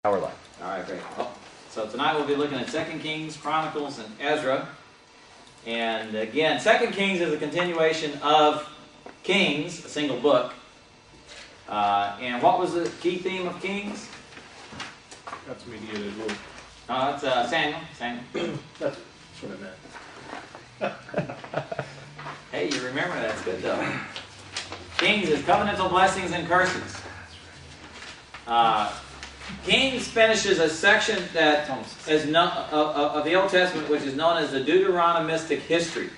hour left. All right, great. Well, so tonight we'll be looking at 2 Kings, Chronicles, and Ezra. And again, 2 Kings is a continuation of Kings, a single book. And what was the key theme of Kings? That's mediated rule. That's Samuel. That's what I meant. Hey, you remember that. That's good, though. Kings is covenantal blessings and curses. Kings finishes a section that is of the Old Testament which is known as the Deuteronomistic history.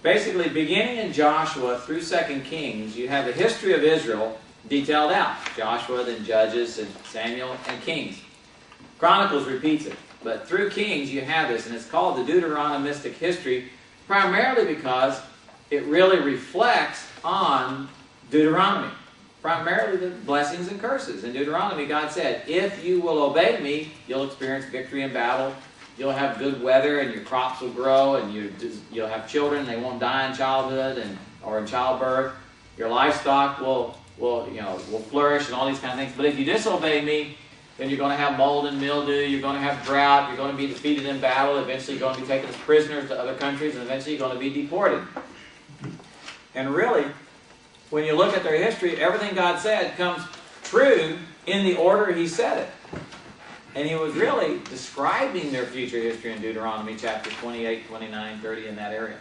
Basically, beginning in Joshua through 2 Kings, you have the history of Israel detailed out. Joshua, then Judges, and Samuel, and Kings. Chronicles repeats it. But through Kings, you have this, and it's called the Deuteronomistic history, primarily because it really reflects on Deuteronomy. Primarily the blessings and curses. In Deuteronomy, God said, if you will obey me, you'll experience victory in battle. You'll have good weather, and your crops will grow, and you'll have children. They won't die in childhood or in childbirth. Your livestock will flourish, and all these kind of things. But if you disobey me, then you're going to have mold and mildew. You're going to have drought. You're going to be defeated in battle. Eventually, you're going to be taken as prisoners to other countries, and eventually, you're going to be deported. And really, when you look at their history, everything God said comes true in the order He said it. And He was really describing their future history in Deuteronomy chapter 28, 29, 30, in that area.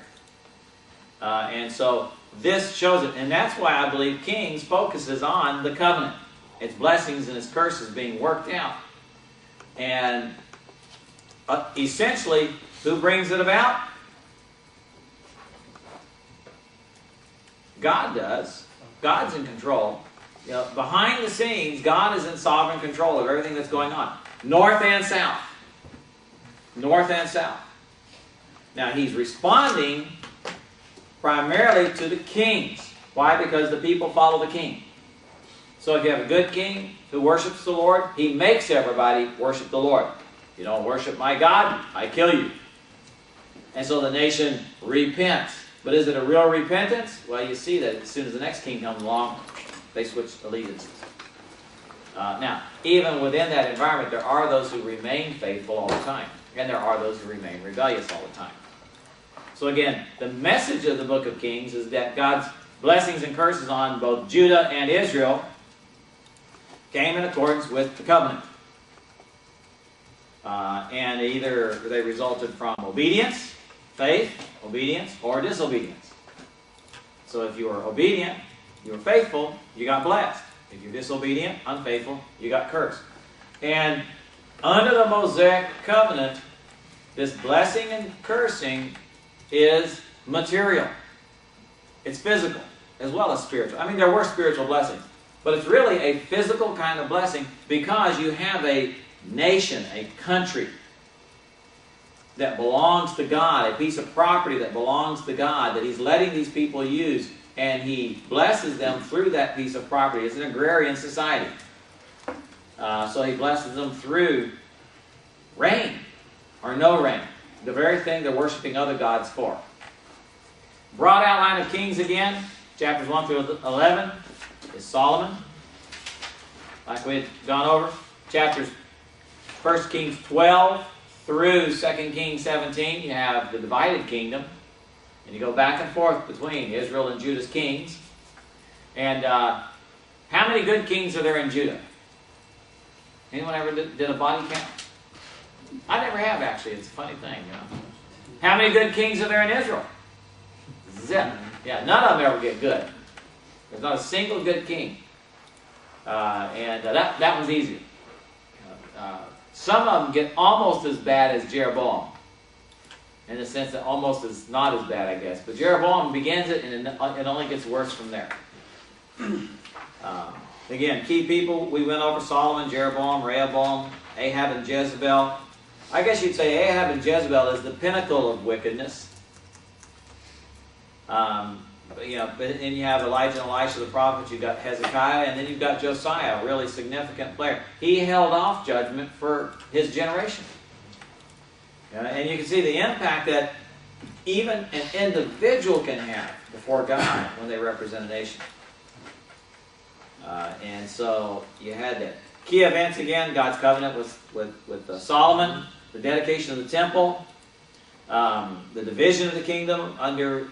And so this shows it. And that's why I believe Kings focuses on the covenant. Its blessings and its curses being worked out. And essentially, who brings it about? God does. God's in control. Behind the scenes, God is in sovereign control of everything that's going on. North and south. North and south. Now, He's responding primarily to the kings. Why? Because the people follow the king. So if you have a good king who worships the Lord, he makes everybody worship the Lord. You don't worship my God, I kill you. And so the nation repents. But is it a real repentance? Well, you see that as soon as the next king comes along, they switch allegiances. Now, even within that environment, there are those who remain faithful all the time. And there are those who remain rebellious all the time. So again, the message of the book of Kings is that God's blessings and curses on both Judah and Israel came in accordance with the covenant. And either they resulted from obedience, faith, obedience, or disobedience. So if you were obedient, you were faithful, you got blessed. If you're disobedient, unfaithful, you got cursed. And under the Mosaic covenant, this blessing and cursing is material. It's physical as well as spiritual. I mean, there were spiritual blessings. But it's really a physical kind of blessing because you have a nation, a country that belongs to God, a piece of property that belongs to God, that He's letting these people use, and He blesses them through that piece of property. It's an agrarian society. So He blesses them through rain or no rain, the very thing they're worshiping other gods for. Broad outline of Kings again, chapters 1 through 11. Is Solomon, like we had gone over. Chapters 1 Kings 12 through 2 Kings 17, you have the divided kingdom. And you go back and forth between Israel and Judah's kings. And how many good kings are there in Judah? Anyone ever did a body count? I never have, actually. It's a funny thing, How many good kings are there in Israel? Zip. Yeah, none of them ever get good. There's not a single good king. That one's easy. Some of them get almost as bad as Jeroboam. In the sense that almost is not as bad, I guess. But Jeroboam begins it, and it only gets worse from there. Again, key people, we went over Solomon, Jeroboam, Rehoboam, Ahab, and Jezebel. I guess you'd say Ahab and Jezebel is the pinnacle of wickedness. And you have Elijah and Elisha the prophets, you've got Hezekiah, and then you've got Josiah, a really significant player. He held off judgment for his generation. And you can see the impact that even an individual can have before God when they represent a nation. And so you had that Key events again, God's covenant with Solomon, the dedication of the temple, the division of the kingdom under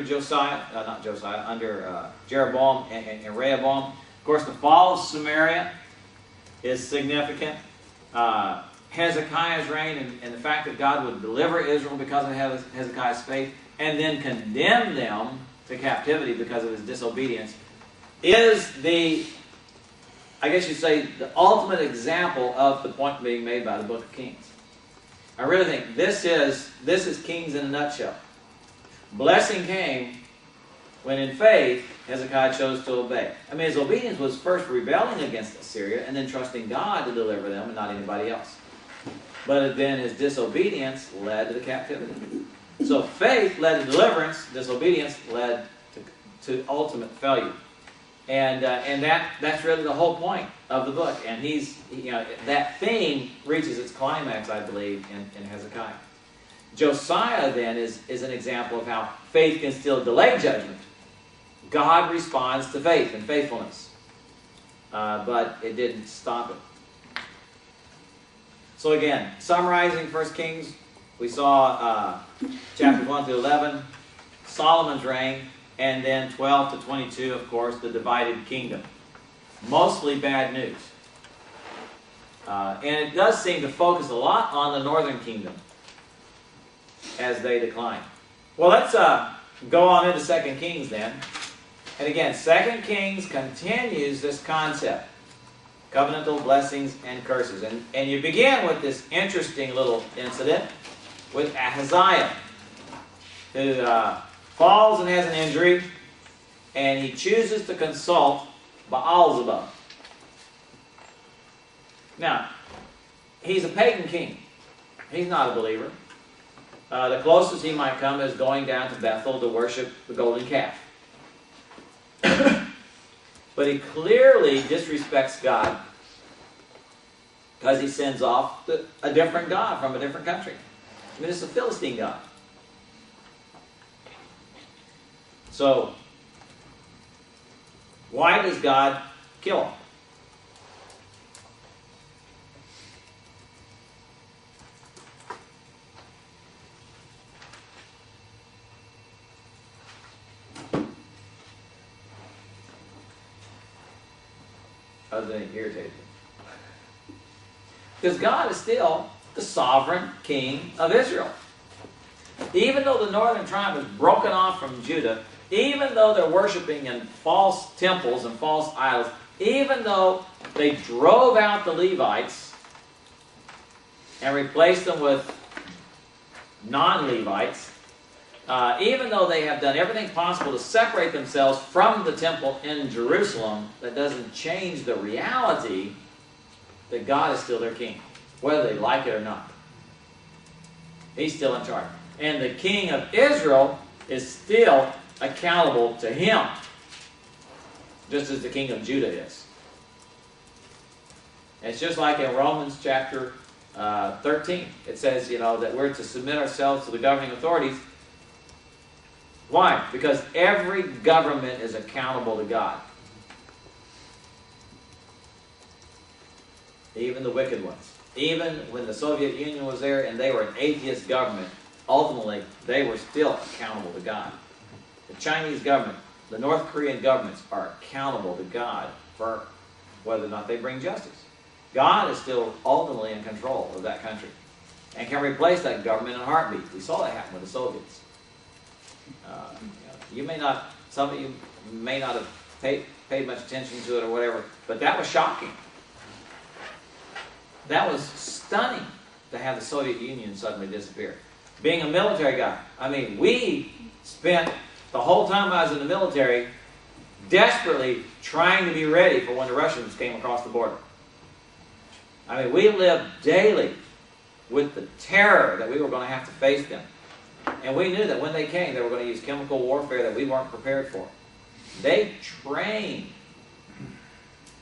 Josiah, not Josiah, under Jeroboam and Rehoboam. Of course, the fall of Samaria is significant. Hezekiah's reign and the fact that God would deliver Israel because of Hezekiah's faith and then condemn them to captivity because of his disobedience is the, I guess you'd say, the ultimate example of the point being made by the book of Kings. I really think this is Kings in a nutshell. Blessing came when in faith Hezekiah chose to obey. I mean, his obedience was first rebelling against Assyria and then trusting God to deliver them and not anybody else. But then his disobedience led to the captivity. So faith led to deliverance, disobedience led to ultimate failure. And that's really the whole point of the book. And that theme reaches its climax, I believe, in Hezekiah. Josiah, then, is an example of how faith can still delay judgment. God responds to faith and faithfulness. But it didn't stop it. So again, summarizing 1 Kings, we saw chapters 1 through 11, Solomon's reign, and then 12 to 22, of course, the divided kingdom. Mostly bad news. And it does seem to focus a lot on the northern kingdom as they decline. Well, let's go on into 2 Kings then. And again, 2 Kings continues this concept. Covenantal blessings and curses. And you begin with this interesting little incident with Ahaziah, who falls and has an injury, and he chooses to consult Baal-zebub. Now, he's a pagan king. He's not a believer. The closest he might come is going down to Bethel to worship the golden calf. But he clearly disrespects God because he sends off a different god from a different country. I mean, it's a Philistine god. So, why does God kill him? Other than irritated. Because God is still the sovereign king of Israel. Even though the northern tribe is broken off from Judah, even though they're worshiping in false temples and false idols, even though they drove out the Levites and replaced them with non-Levites, even though they have done everything possible to separate themselves from the temple in Jerusalem, that doesn't change the reality that God is still their king, whether they like it or not. He's still in charge. And the king of Israel is still accountable to him, just as the king of Judah is. And it's just like in Romans chapter 13. It says, that we're to submit ourselves to the governing authorities. Why? Because every government is accountable to God. Even the wicked ones. Even when the Soviet Union was there and they were an atheist government, ultimately they were still accountable to God. The Chinese government, the North Korean governments are accountable to God for whether or not they bring justice. God is still ultimately in control of that country and can replace that government in a heartbeat. We saw that happen with the Soviets. Some of you may not have paid much attention to it or whatever, but that was shocking. That was stunning to have the Soviet Union suddenly disappear. Being a military guy, we spent the whole time I was in the military desperately trying to be ready for when the Russians came across the border. We lived daily with the terror that we were going to have to face them. And we knew that when they came, they were going to use chemical warfare that we weren't prepared for. They trained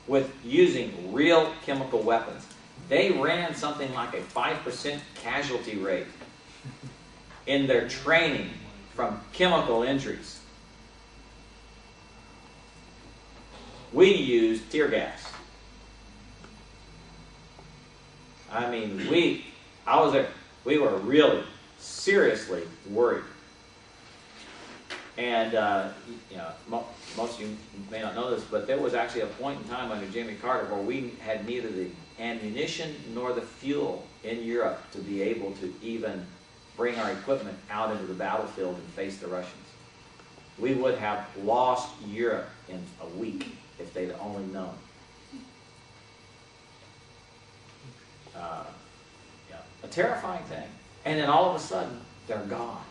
with using real chemical weapons. They ran something like a 5% casualty rate in their training from chemical injuries. We used tear gas. I mean, I was there. We were really seriously worried. And, you know, most of you may not know this, but there was actually a point in time under Jimmy Carter where we had neither the ammunition nor the fuel in Europe to be able to even bring our equipment out into the battlefield and face the Russians. We would have lost Europe in a week if they'd only known. Yeah, a terrifying thing. And then all of a sudden, they're gone.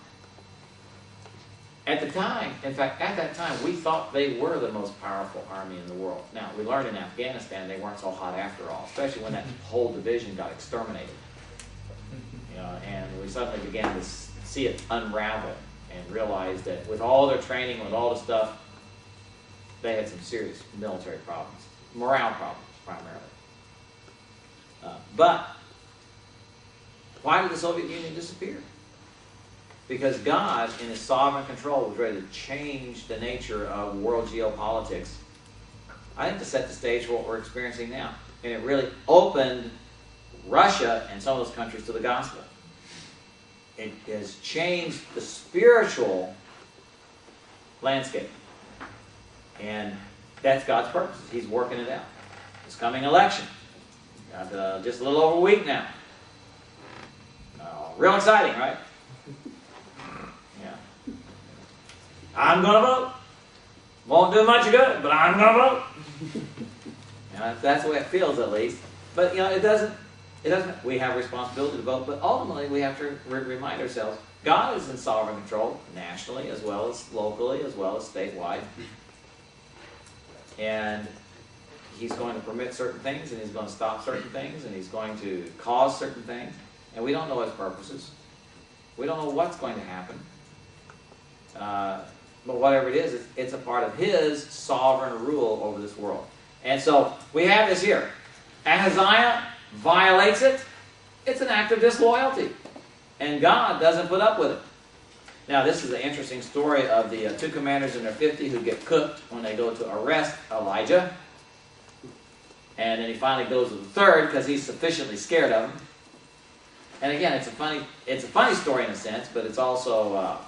At the time, in fact, at that time, we thought they were the most powerful army in the world. Now, we learned in Afghanistan they weren't so hot after all, especially when that whole division got exterminated. You know, and we suddenly began to see it unravel and realize that with all their training, with all the stuff, they had some serious military problems, morale problems primarily. But why did the Soviet Union disappear? Because God, in His sovereign control, was ready to change the nature of world geopolitics, I think, to set the stage for what we're experiencing now. And it really opened Russia and some of those countries to the gospel. It has changed the spiritual landscape. And that's God's purpose. He's working it out. This coming election. Got just a little over a week now. Real exciting, right? Yeah. I'm going to vote. Won't do much good, but I'm going to vote. That's the way it feels, at least. But, you know, it doesn't, we have a responsibility to vote, but ultimately we have to remind ourselves, God is in sovereign control, nationally, as well as locally, as well as statewide. And He's going to permit certain things, and He's going to stop certain things, and He's going to cause certain things. And we don't know His purposes. We don't know what's going to happen. But whatever it is, it's a part of His sovereign rule over this world. And so we have this here. Ahaziah violates it. It's an act of disloyalty. And God doesn't put up with it. Now, this is an interesting story of the two commanders in their 50 who get cooked when they go to arrest Elijah. And then he finally goes to the third because he's sufficiently scared of him. And again, it's a funny story in a sense, but it's also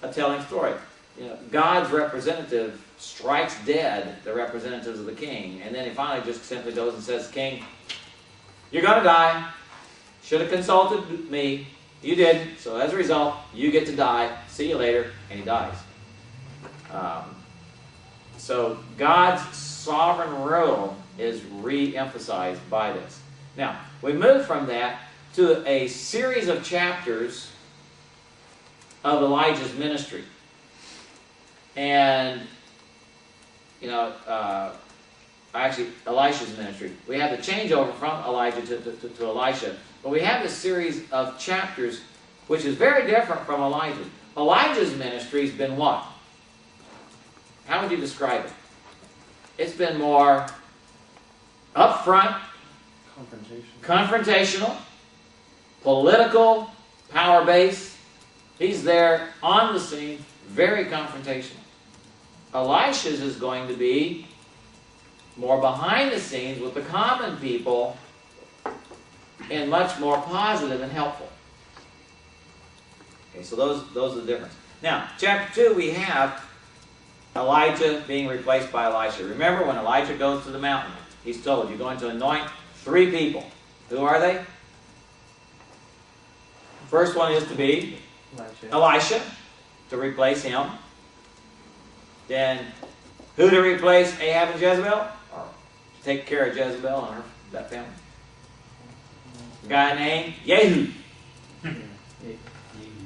a telling story. You know, God's representative strikes dead the representatives of the king, and then he finally just simply goes and says, "King, you're going to die. Should have consulted me. You didn't. So as a result, you get to die. See you later." And he dies. So God's sovereign rule is re-emphasized by this. Now, we move from that to a series of chapters of Elijah's ministry. And, you know, actually, Elisha's ministry. We have the changeover from Elijah to Elisha. But we have this series of chapters which is very different from Elijah's. Elijah's ministry has been what? How would you describe it? It's been more upfront, confrontational, political, power-based. He's there on the scene, very confrontational. Elisha's is going to be more behind the scenes with the common people and much more positive and helpful. Okay, so those are the difference. Now, chapter 2, we have Elijah being replaced by Elisha. Remember, when Elijah goes to the mountain, he's told, you're going to anoint 3 people. Who are they? First one is to be Elisha, to replace him. Then, who to replace Ahab and Jezebel? Or to take care of Jezebel and that family? A guy named Jehu.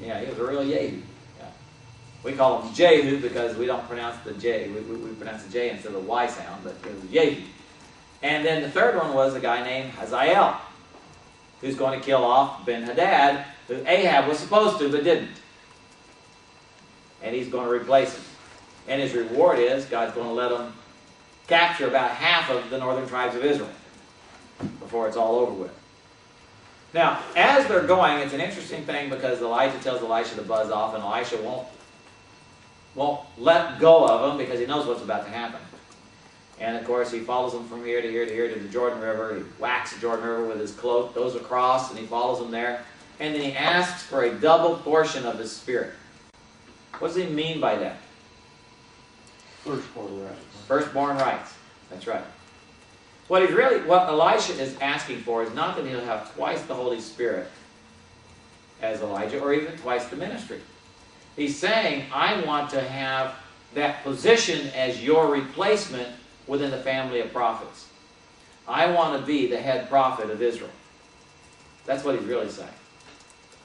Yeah, he was a real Jehu. Yeah. We call him Jehu because we don't pronounce the J. We pronounce the J instead of the Y sound, but it was Jehu. And then the third one was a guy named Hazael, who's going to kill off Ben-Hadad, who Ahab was supposed to but didn't. And he's going to replace him. And his reward is God's going to let him capture about half of the northern tribes of Israel before it's all over with. Now, as they're going, it's an interesting thing because Elijah tells Elisha to buzz off, and Elisha won't let go of him because he knows what's about to happen. And of course, he follows them from here to here to here to the Jordan River. He whacks the Jordan River with his cloak, goes across, and he follows them there. And then he asks for a double portion of his Spirit. What does he mean by that? Firstborn rights. Firstborn rights. That's right. What Elisha is asking for is not that he'll have twice the Holy Spirit as Elijah, or even twice the ministry. He's saying, I want to have that position as your replacement within the family of prophets. I want to be the head prophet of Israel. That's what he's really saying.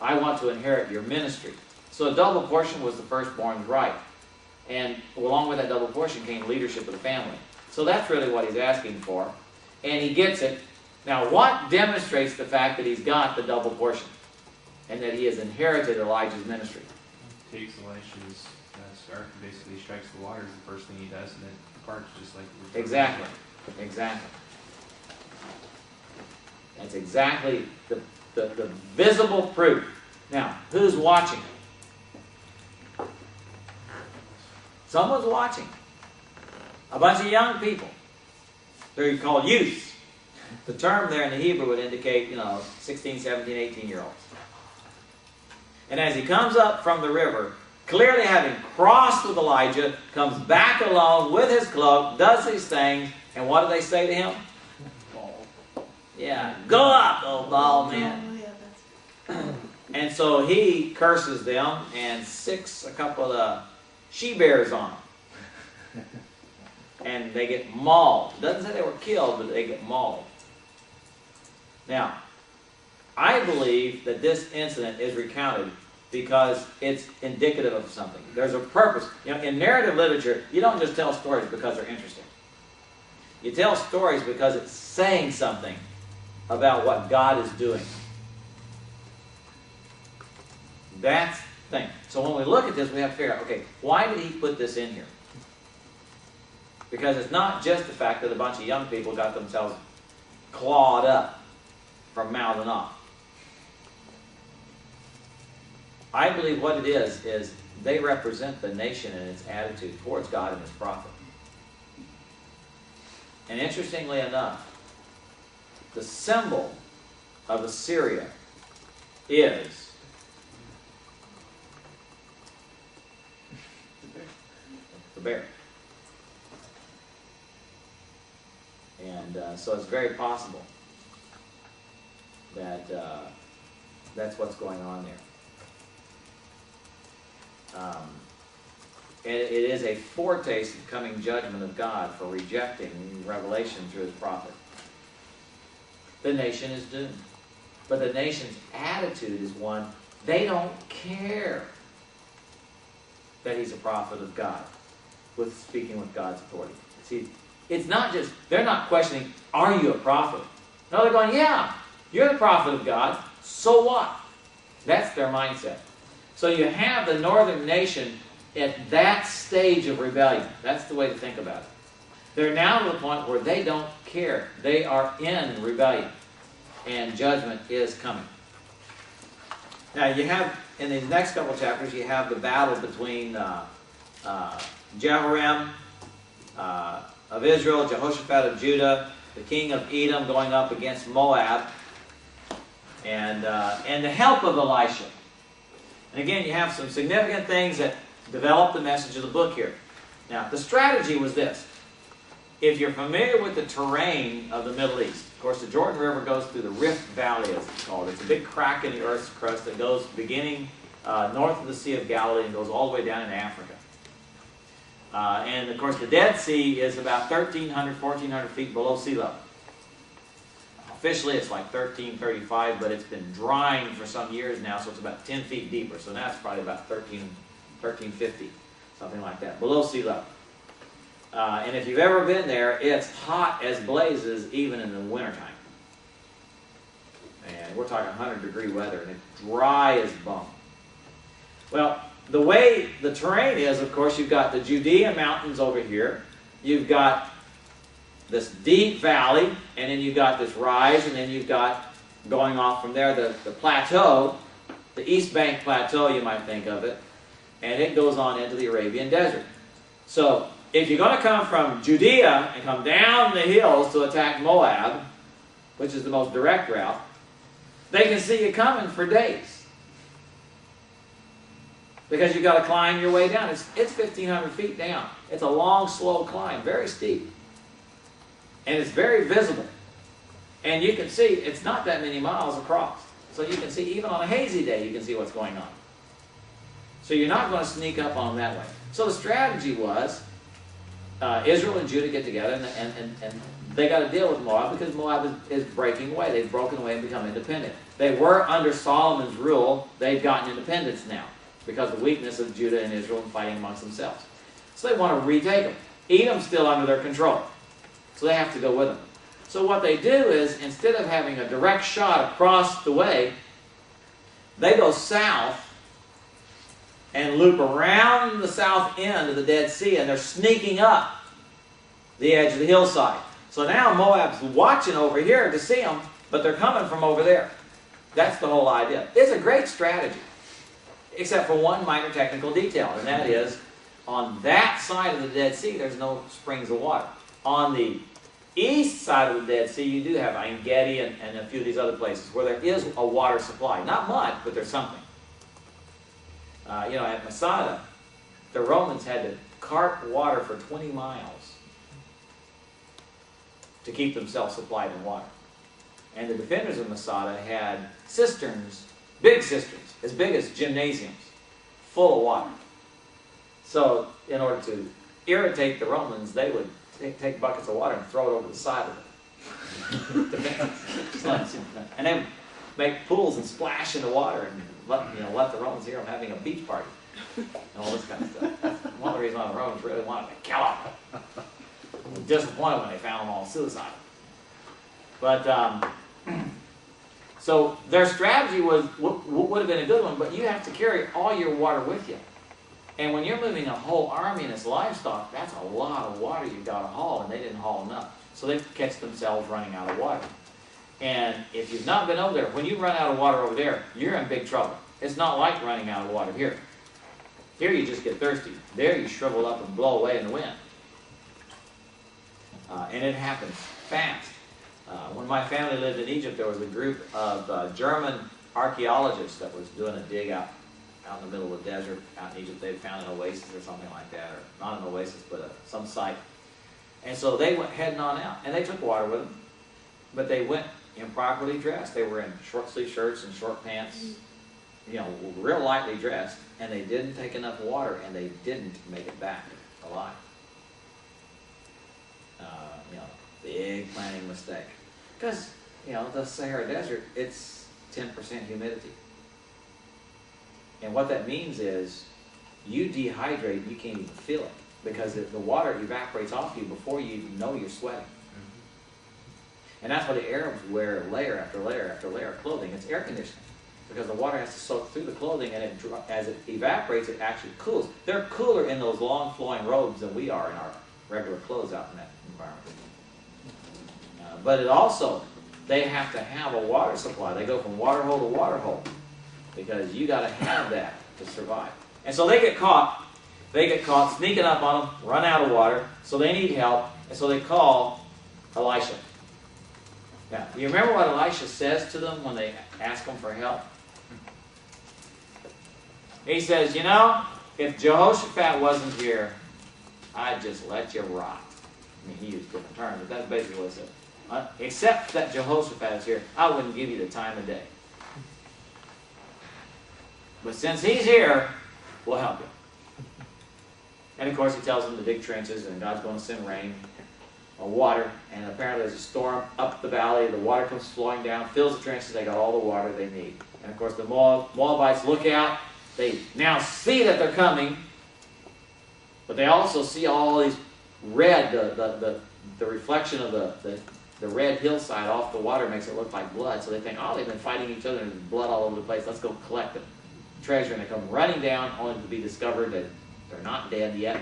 I want to inherit your ministry. So a double portion was the firstborn's right. And along with that double portion came leadership of the family. So that's really what he's asking for. And he gets it. Now, what demonstrates the fact that he's got the double portion and that he has inherited Elijah's ministry? Takes Elisha's scarf and basically strikes the water is the first thing he does, and it parts just like we were talking Exactly. about. Exactly. That's exactly the visible proof. Now, who's watching? Someone's watching. A bunch of young people. They're called youths. The term there in the Hebrew would indicate, 16, 17, 18-year-olds. And as he comes up from the river, clearly having crossed with Elijah, comes back alone with his cloak, does these things, and what do they say to him? Yeah, go up, old bald man. And so he curses them and sicks a couple of she-bears on them. And they get mauled. It doesn't say they were killed, but they get mauled. Now, I believe that this incident is recounted because it's indicative of something. There's a purpose. In narrative literature, you don't just tell stories because they're interesting. You tell stories because it's saying something about what God is doing. That's the thing. So when we look at this, we have to figure out, okay, why did he put this in here? Because it's not just the fact that a bunch of young people got themselves clawed up from mouthing off. I believe what it is they represent the nation and its attitude towards God and His prophet. And interestingly enough, the symbol of Assyria is the bear. And so it's very possible that that's what's going on there. And it is a foretaste of coming judgment of God for rejecting revelation through His prophet. The nation is doomed. But the nation's attitude is one, they don't care that he's a prophet of God, with speaking with God's authority. See, it's not just, they're not questioning, are you a prophet? No, they're going, yeah, you're the prophet of God, so what? That's their mindset. So you have the northern nation at that stage of rebellion. That's the way to think about it. They're now to the point where they don't care. They are in rebellion. And judgment is coming. Now you have, in the next couple of chapters, you have the battle between Jehoram of Israel, Jehoshaphat of Judah, the king of Edom going up against Moab, and the help of Elisha. And again, you have some significant things that develop the message of the book here. Now, the strategy was this. If you're familiar with the terrain of the Middle East, of course, the Jordan River goes through the Rift Valley, as it's called. It's a big crack in the earth's crust that goes beginning north of the Sea of Galilee and goes all the way down into Africa. And, of course, the Dead Sea is about 1,300, 1,400 feet below sea level. Officially, it's like 1,335, but it's been drying for some years now, so it's about 10 feet deeper. So now it's probably about 1,350, something like that, below sea level. And if you've ever been there, it's hot as blazes even in the wintertime. And we're talking 100-degree weather, and it's dry as bone. Well, the way the terrain is, of course, you've got the Judean mountains over here. You've got this deep valley, and then you've got this rise, and then you've got, going off from there, the plateau, the East Bank Plateau, you might think of it, and it goes on into the Arabian Desert. So if you're going to come from Judea and come down the hills to attack Moab, which is the most direct route, they can see you coming for days. Because you've got to climb your way down. It's 1,500 feet down. It's a long, slow climb, very steep. And it's very visible. And you can see it's not that many miles across. So you can see, even on a hazy day, you can see what's going on. So you're not going to sneak up on them that way. So the strategy was, Israel and Judah get together, and they got to deal with Moab because Moab is breaking away. They've broken away and become independent. They were under Solomon's rule. They've gotten independence now because of the weakness of Judah and Israel and fighting amongst themselves. So they want to retake them. Edom's still under their control. So they have to go with them. So what they do is, instead of having a direct shot across the way, they go south and loop around the south end of the Dead Sea, and they're sneaking up the edge of the hillside. So now Moab's watching over here to see them, but they're coming from over there. That's the whole idea. It's a great strategy, except for one minor technical detail, and that is, on that side of the Dead Sea, there's no springs of water. On the east side of the Dead Sea, you do have Ein Gedi and a few of these other places where there is a water supply. Not much, but there's something. At Masada, the Romans had to cart water for 20 miles to keep themselves supplied in water. And the defenders of Masada had cisterns, big cisterns, as big as gymnasiums, full of water. So, in order to irritate the Romans, they would take buckets of water and throw it over the side of it. And then make pools and splash in the water and let the Romans hear them having a beach party and all this kind of stuff. That's one of the reasons why the Romans really wanted to kill them. They were disappointed when they found them all suicidal. But so their strategy would have been a good one, but you have to carry all your water with you. And when you're moving a whole army and its livestock, that's a lot of water you've got to haul, and they didn't haul enough. So they catch themselves running out of water. And if you've not been over there, when you run out of water over there, you're in big trouble. It's not like running out of water here. Here you just get thirsty. There you shrivel up and blow away in the wind. And it happens fast. When my family lived in Egypt, there was a group of German archaeologists that was doing a dig out in the middle of the desert out in Egypt. They had found an oasis or something like that, or not an oasis, but some site. And so they went heading on out, and they took water with them, but they went improperly dressed. They were in short sleeve shirts and short pants, real lightly dressed, and they didn't take enough water, and they didn't make it back alive. Big planning mistake. Because, the Sahara Desert, it's 10% humidity. And what that means is, you dehydrate, you can't even feel it. Because the water evaporates off you before you even know you're sweating. And that's why the Arabs wear layer after layer after layer of clothing. It's air conditioning. Because the water has to soak through the clothing, and as it evaporates, it actually cools. They're cooler in those long flowing robes than we are in our regular clothes out in that environment. But it also, they have to have a water supply. They go from water hole to water hole. Because you got to have that to survive. And so they get caught. They get caught sneaking up on them, run out of water, so they need help, and so they call Elisha. Now, you remember what Elisha says to them when they ask him for help? He says, if Jehoshaphat wasn't here, I'd just let you rot. I mean, he used different terms, but that's basically what he said. Except that Jehoshaphat is here, I wouldn't give you the time of day. But since he's here, we'll help you. And of course he tells them to dig trenches, and God's going to send rain or water, and apparently there's a storm up the valley, the water comes flowing down, fills the trenches, they got all the water they need. And of course the Moabites look out, they now see that they're coming, but they also see all these red, the reflection of the red hillside off the water makes it look like blood, so they think, they've been fighting each other and there's blood all over the place, let's go collect the treasure. And they come running down only to be discovered that they're not dead yet.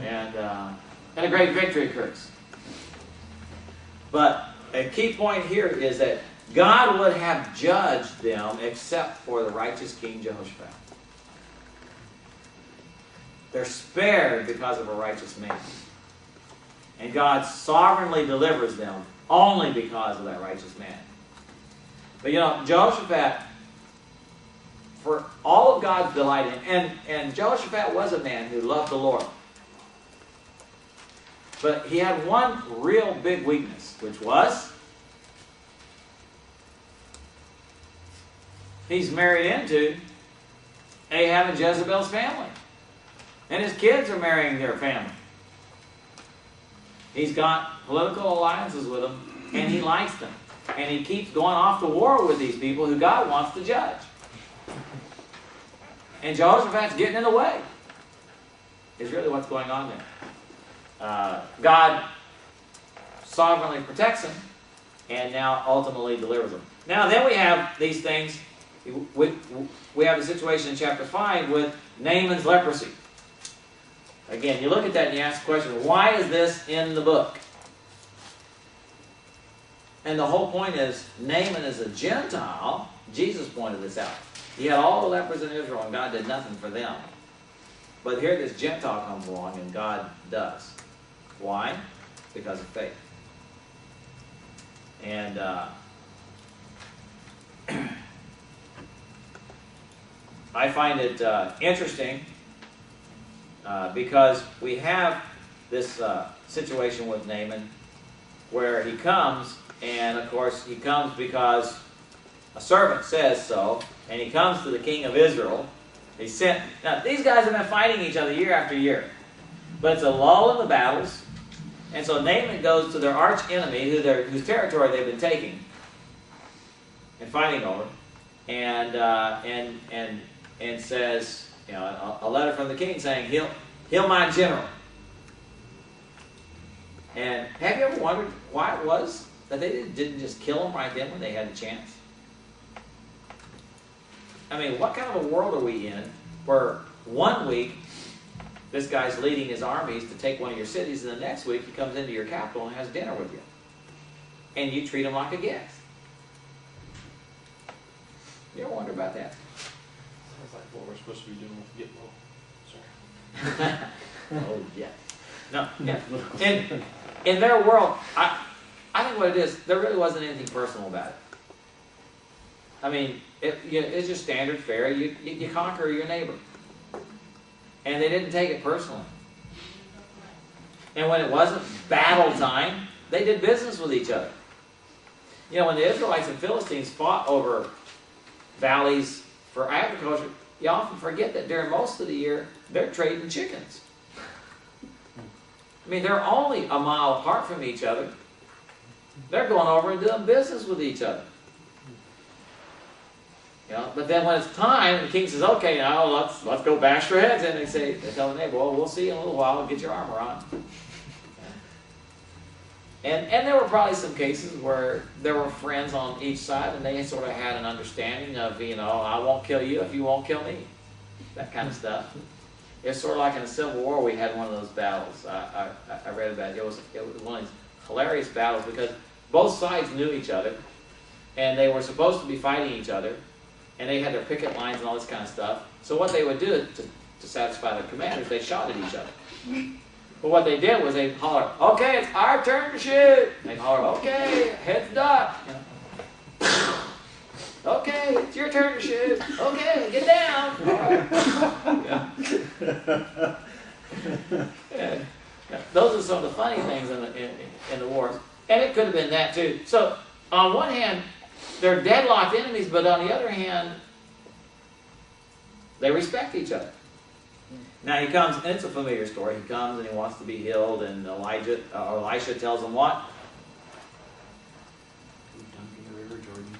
And a great victory occurs. But a key point here is that God would have judged them except for the righteous King Jehoshaphat. They're spared because of a righteous man. And God sovereignly delivers them only because of that righteous man. But you know, Jehoshaphat, for all of God's delight in, and Jehoshaphat was a man who loved the Lord. But he had one real big weakness, which was he's married into Ahab and Jezebel's family. And his kids are marrying their family. He's got political alliances with them, and he likes them. And he keeps going off to war with these people who God wants to judge. And Jehoshaphat's getting in the way, is really what's going on there. God sovereignly protects him, and now ultimately delivers him. Now then we have these things. We have a situation in chapter 5 with Naaman's leprosy. Again, you look at that and you ask the question, why is this in the book? And the whole point is, Naaman is a Gentile. Jesus pointed this out. He had all the lepers in Israel and God did nothing for them. But here this Gentile comes along and God does. Why? Because of faith. And I find it interesting because we have this situation with Naaman where he comes, and of course he comes because a servant says so, and he comes to the king of Israel. He sent. Now these guys have been fighting each other year after year, but it's a lull in the battles, and so Naaman goes to their arch enemy, whose territory they've been taking and fighting over, and says, you know, a letter from the king saying, heal my general. And have you ever wondered why it was that they didn't just kill him right then when they had a chance? I mean, what kind of a world are we in where 1 week this guy's leading his armies to take one of your cities, and the next week he comes into your capital and has dinner with you, and you treat him like a guest? You ever wonder about that? Sounds like what we're supposed to be doing with Gitmo. Sorry. Oh, yeah. No, yeah. In their world, I think what it is, there really wasn't anything personal about it. I mean, it's just standard fare. You conquer your neighbor. And they didn't take it personally. And when it wasn't battle time, they did business with each other. You know, when the Israelites and Philistines fought over valleys for agriculture, you often forget that during most of the year, they're trading chickens. I mean, they're only a mile apart from each other. They're going over and doing business with each other. You know, but then when it's time, the king says, okay, now let's go bash their heads in. They tell the neighbor, well, we'll see you in a little while, get your armor on. And there were probably some cases where there were friends on each side, and they sort of had an understanding of, you know, I won't kill you if you won't kill me. That kind of stuff. It's sort of like in the Civil War, we had one of those battles. I read about it. It was one of these hilarious battles because both sides knew each other, and they were supposed to be fighting each other, and they had their picket lines and all this kind of stuff. So what they would do to satisfy their commanders, they shot at each other. But what they did was they hollered, okay, it's our turn to shoot. And they hollered, okay, heads up. You know. Okay, it's your turn to shoot. Okay, get down. All right. Yeah. Those are some of the funny things in the wars. And it could have been that too. So, on one hand, they're deadlocked enemies, but on the other hand, they respect each other. Now he comes, and it's a familiar story. He comes and he wants to be healed, and Elisha tells him what?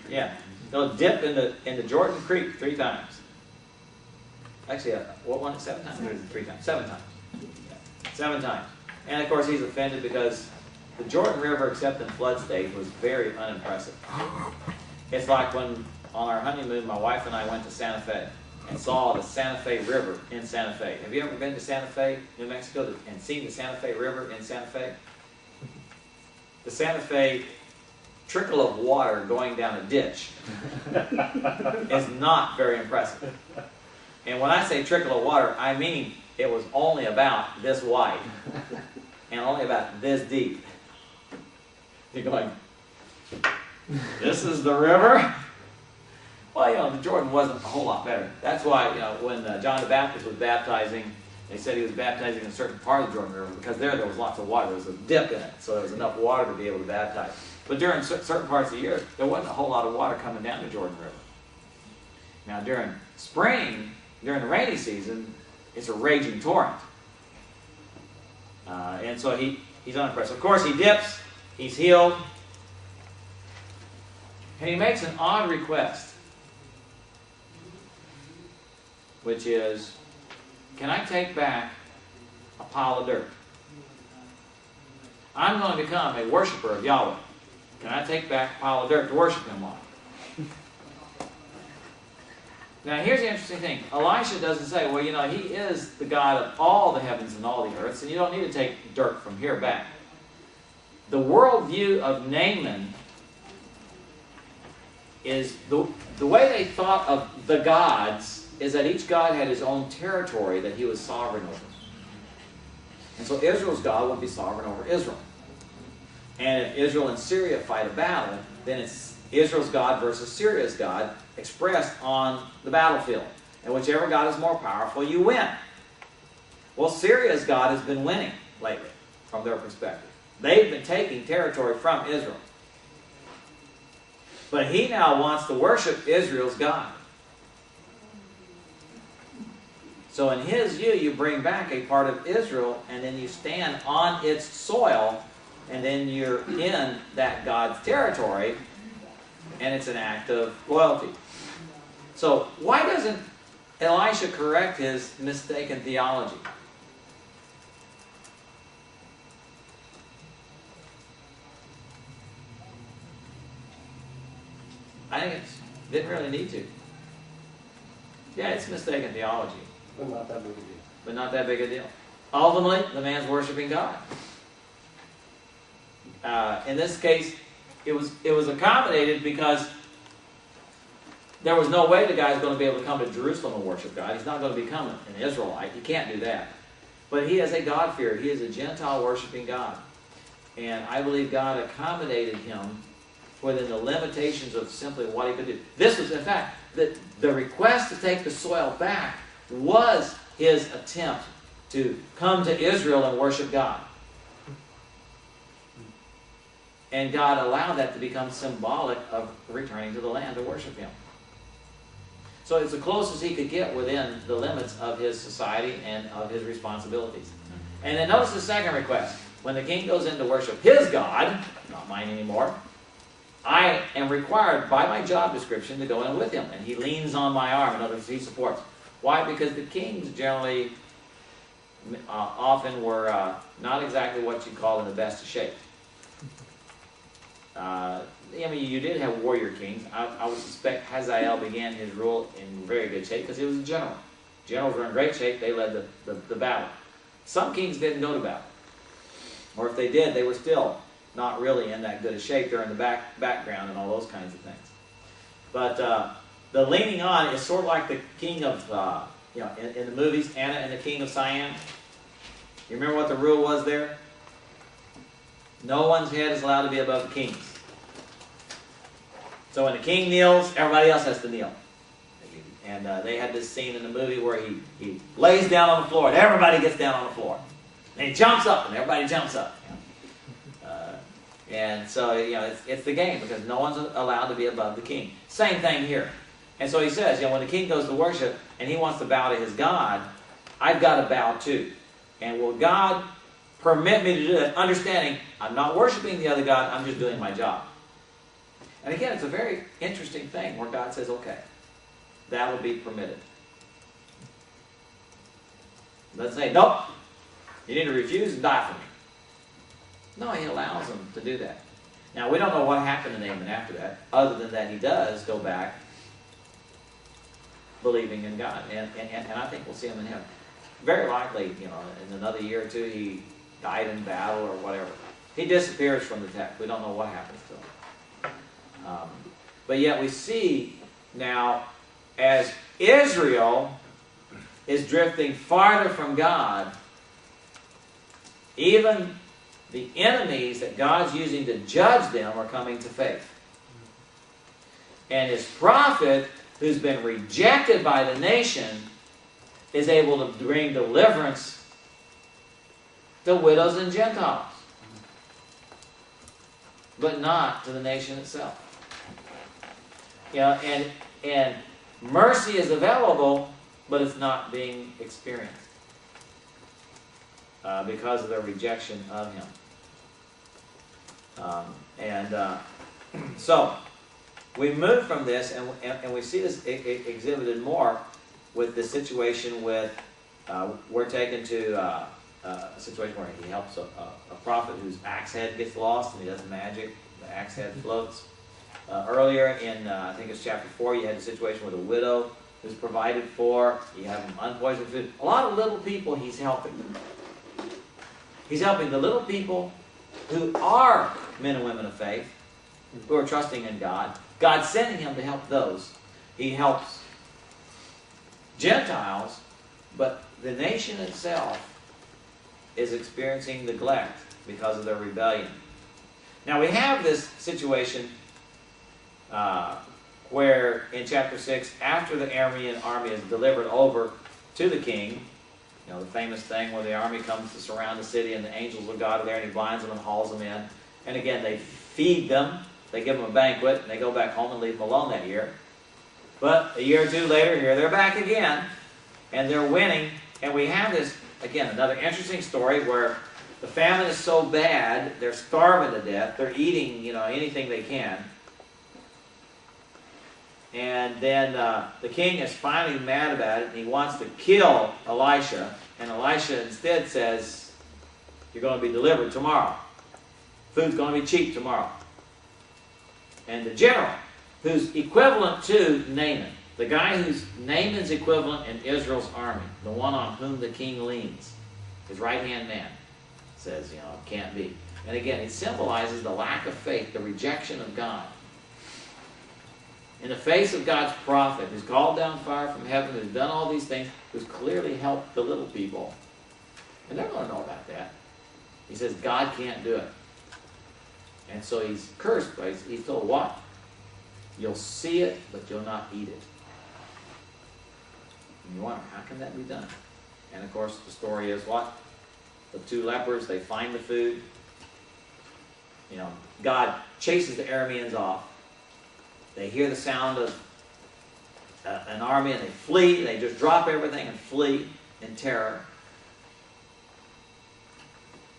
Yeah, they'll dip in the Jordan Creek 3 times. Actually, what one? 7 times or 3 times? 7 times. Yeah. 7 times. And of course, he's offended because the Jordan River, except in flood stage, was very unimpressive. It's like when on our honeymoon, my wife and I went to Santa Fe and saw the Santa Fe River in Santa Fe. Have you ever been to Santa Fe, New Mexico, and seen the Santa Fe River in Santa Fe? The Santa Fe trickle of water going down a ditch is not very impressive. And when I say trickle of water, I mean it was only about this wide and only about this deep. You're going, this is the river? Well, the Jordan wasn't a whole lot better. That's why, when John the Baptist was baptizing, they said he was baptizing in a certain part of the Jordan River because there was lots of water. There was a dip in it, so there was enough water to be able to baptize. But during certain parts of the year, there wasn't a whole lot of water coming down the Jordan River. Now, during spring, during the rainy season, it's a raging torrent. And so he's unimpressed. Of course, he dips, he's healed, and he makes an odd request, which is, can I take back a pile of dirt? I'm going to become a worshiper of Yahweh. Can I take back a pile of dirt to worship Him on? Now, here's the interesting thing. Elisha doesn't say, well, He is the God of all the heavens and all the earths, and you don't need to take dirt from here back. The worldview of Naaman is the way they thought of the gods is that each god had his own territory that he was sovereign over. And so Israel's God would be sovereign over Israel. And if Israel and Syria fight a battle, then it's Israel's God versus Syria's God expressed on the battlefield. And whichever God is more powerful, you win. Well, Syria's God has been winning lately, from their perspective. They've been taking territory from Israel. But he now wants to worship Israel's God. So in his view, you bring back a part of Israel, and then you stand on its soil, and then you're in that God's territory, and it's an act of loyalty. So why doesn't Elisha correct his mistaken theology? I think it didn't really need to. Yeah, it's mistaken theology. But not that big a deal. But not that big a deal. Ultimately, the man's worshiping God. In this case, it was accommodated because there was no way the guy's going to be able to come to Jerusalem and worship God. He's not going to become an Israelite. He can't do that. But he is a God-fearer. He is a Gentile worshiping God. And I believe God accommodated him within the limitations of simply what he could do. This was, in fact, the request to take the soil back was his attempt to come to Israel and worship God. And God allowed that to become symbolic of returning to the land to worship Him. So it's the closest he could get within the limits of his society and of his responsibilities. And then notice the second request. When the king goes in to worship his God, not mine anymore, I am required by my job description to go in with him. And he leans on my arm. In other words, he supports. Why? Because the kings generally often were not exactly what you'd call in the best of shape. You did have warrior kings. I would suspect Hazael began his rule in very good shape because he was a general. Generals were in great shape. They led the battle. Some kings didn't go to battle. Or if they did, they were still not really in that good a shape. They're in the background and all those kinds of things. But the leaning on is sort of like the king of, in the movies, Anna and the King of Siam. You remember what the rule was there? No one's head is allowed to be above the king's. So when the king kneels, everybody else has to kneel. And they had this scene in the movie where he lays down on the floor, and everybody gets down on the floor. And he jumps up, and everybody jumps up. And so, it's the game, because no one's allowed to be above the king. Same thing here. And so he says, when the king goes to worship, and he wants to bow to his God, I've got to bow too. And will God permit me to do that, understanding I'm not worshiping the other God, I'm just doing my job. And again, it's a very interesting thing where God says, okay, that will be permitted. Let's say, nope, you need to refuse and die for me. No, he allows them to do that. Now, we don't know what happened to Naaman after that, other than that he does go back believing in God. And I think we'll see him in heaven. Very likely, in another year or two, he died in battle or whatever. He disappears from the text. We don't know what happens to him. But yet we see now, as Israel is drifting farther from God, even the enemies that God's using to judge them are coming to faith. And his prophet, who's been rejected by the nation, is able to bring deliverance to widows and Gentiles, but not to the nation itself. You know, and mercy is available, but it's not being experienced because of their rejection of him. So we move from this, and we see this exhibited more with the situation with, we're taken to a situation where he helps a prophet whose axe head gets lost, and he does magic. The axe head floats. Earlier in, I think it's chapter 4, you had a situation with a widow who's provided for. You have unpoisoned food. A lot of little people he's helping. He's helping the little people who are men and women of faith, who are trusting in God. God's sending him to help those. He helps Gentiles, but the nation itself is experiencing neglect because of their rebellion. Now we have this situation where in chapter 6, after the Aramean army is delivered over to the king, you know, the famous thing where the army comes to surround the city and the angels of God are there and he blinds them and hauls them in. And again, they feed them, they give them a banquet, and they go back home and leave them alone that year. But a year or two later, here they're back again, and they're winning. And we have this, again, another interesting story where the famine is so bad, they're starving to death, they're eating, you know, anything they can. And then the king is finally mad about it, and he wants to kill Elisha. And Elisha instead says, you're going to be delivered tomorrow. Food's going to be cheap tomorrow. And the general, who's equivalent to Naaman, the guy who's Naaman's equivalent in Israel's army, the one on whom the king leans, his right-hand man, says, you know, it can't be. And again, it symbolizes the lack of faith, the rejection of God. In the face of God's prophet, who's called down fire from heaven, who's done all these things, who's clearly helped the little people, and they're going to know about that. He says, God can't do it. And so he's cursed, but he's told what? You'll see it, but you'll not eat it. And you wonder, how can that be done? And of course, the story is what? The two lepers, they find the food. You know, God chases the Arameans off. They hear the sound of an army and they flee. They just drop everything and flee in terror.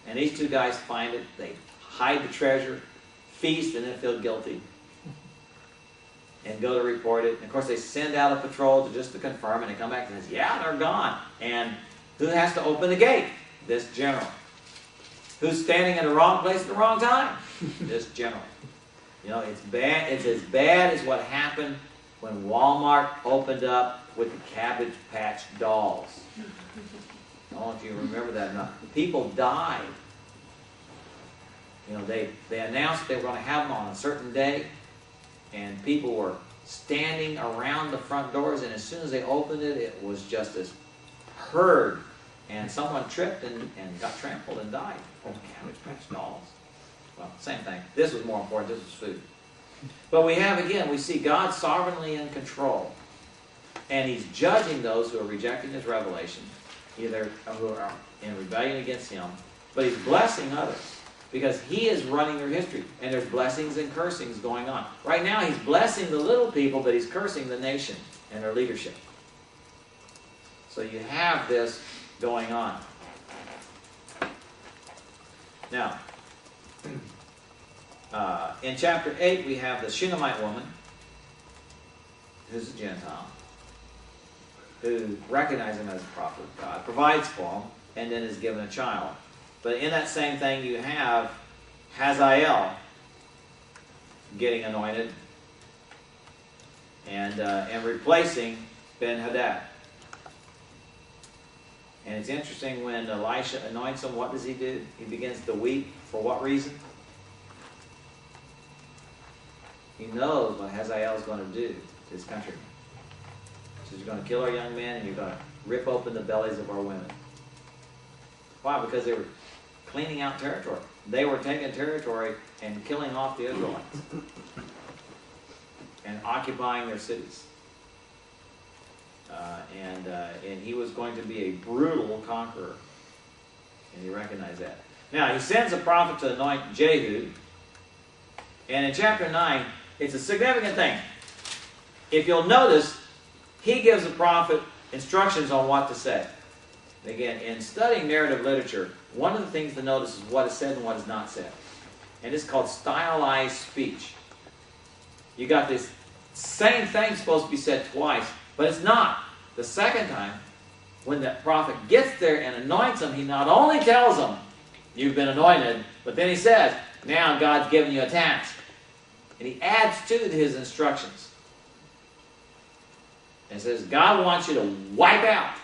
And these two guys find it. They hide the treasure, feast, and then feel guilty. And go to report it. And of course, they send out a patrol just to confirm, and they come back and say, yeah, they're gone. And who has to open the gate? This general. Who's standing in the wrong place at the wrong time? This general. You know, it's bad. It's as bad as what happened when Walmart opened up with the Cabbage Patch dolls. I don't know if you remember that or not. People died. You know, they announced they were going to have them on a certain day, and people were standing around the front doors, and as soon as they opened it, it was just this herd, and someone tripped and got trampled and died. Oh, Cabbage Patch dolls. Well, same thing. This was more important. This was food. But we have, again, we see God sovereignly in control. And he's judging those who are rejecting his revelation, either who are in rebellion against him, but he's blessing others because he is running their history. And there's blessings and cursings going on. Right now, he's blessing the little people, but he's cursing the nation and their leadership. So you have this going on. Now, in chapter 8, we have the Shunammite woman, who's a Gentile, who recognizes him as a prophet of God, provides for him, and then is given a child. But in that same thing, you have Hazael getting anointed and replacing Ben-Hadad. And it's interesting when Elisha anoints him, what does he do? He begins to weep. For what reason? He knows what Hazael is going to do to his countrymen. He says, you're going to kill our young men and you're going to rip open the bellies of our women. Why? Because they were cleaning out territory. They were taking territory and killing off the Israelites and occupying their cities. And he was going to be a brutal conqueror. And he recognized that. Now, he sends a prophet to anoint Jehu. And in chapter 9, it's a significant thing. If you'll notice, he gives the prophet instructions on what to say. Again, in studying narrative literature, one of the things to notice is what is said and what is not said. And it's called stylized speech. You got this same thing supposed to be said twice, but it's not. The second time, when the prophet gets there and anoints him, he not only tells him, you've been anointed, but then he says, now God's given you a task. And he adds to his instructions. And says, God wants you to wipe out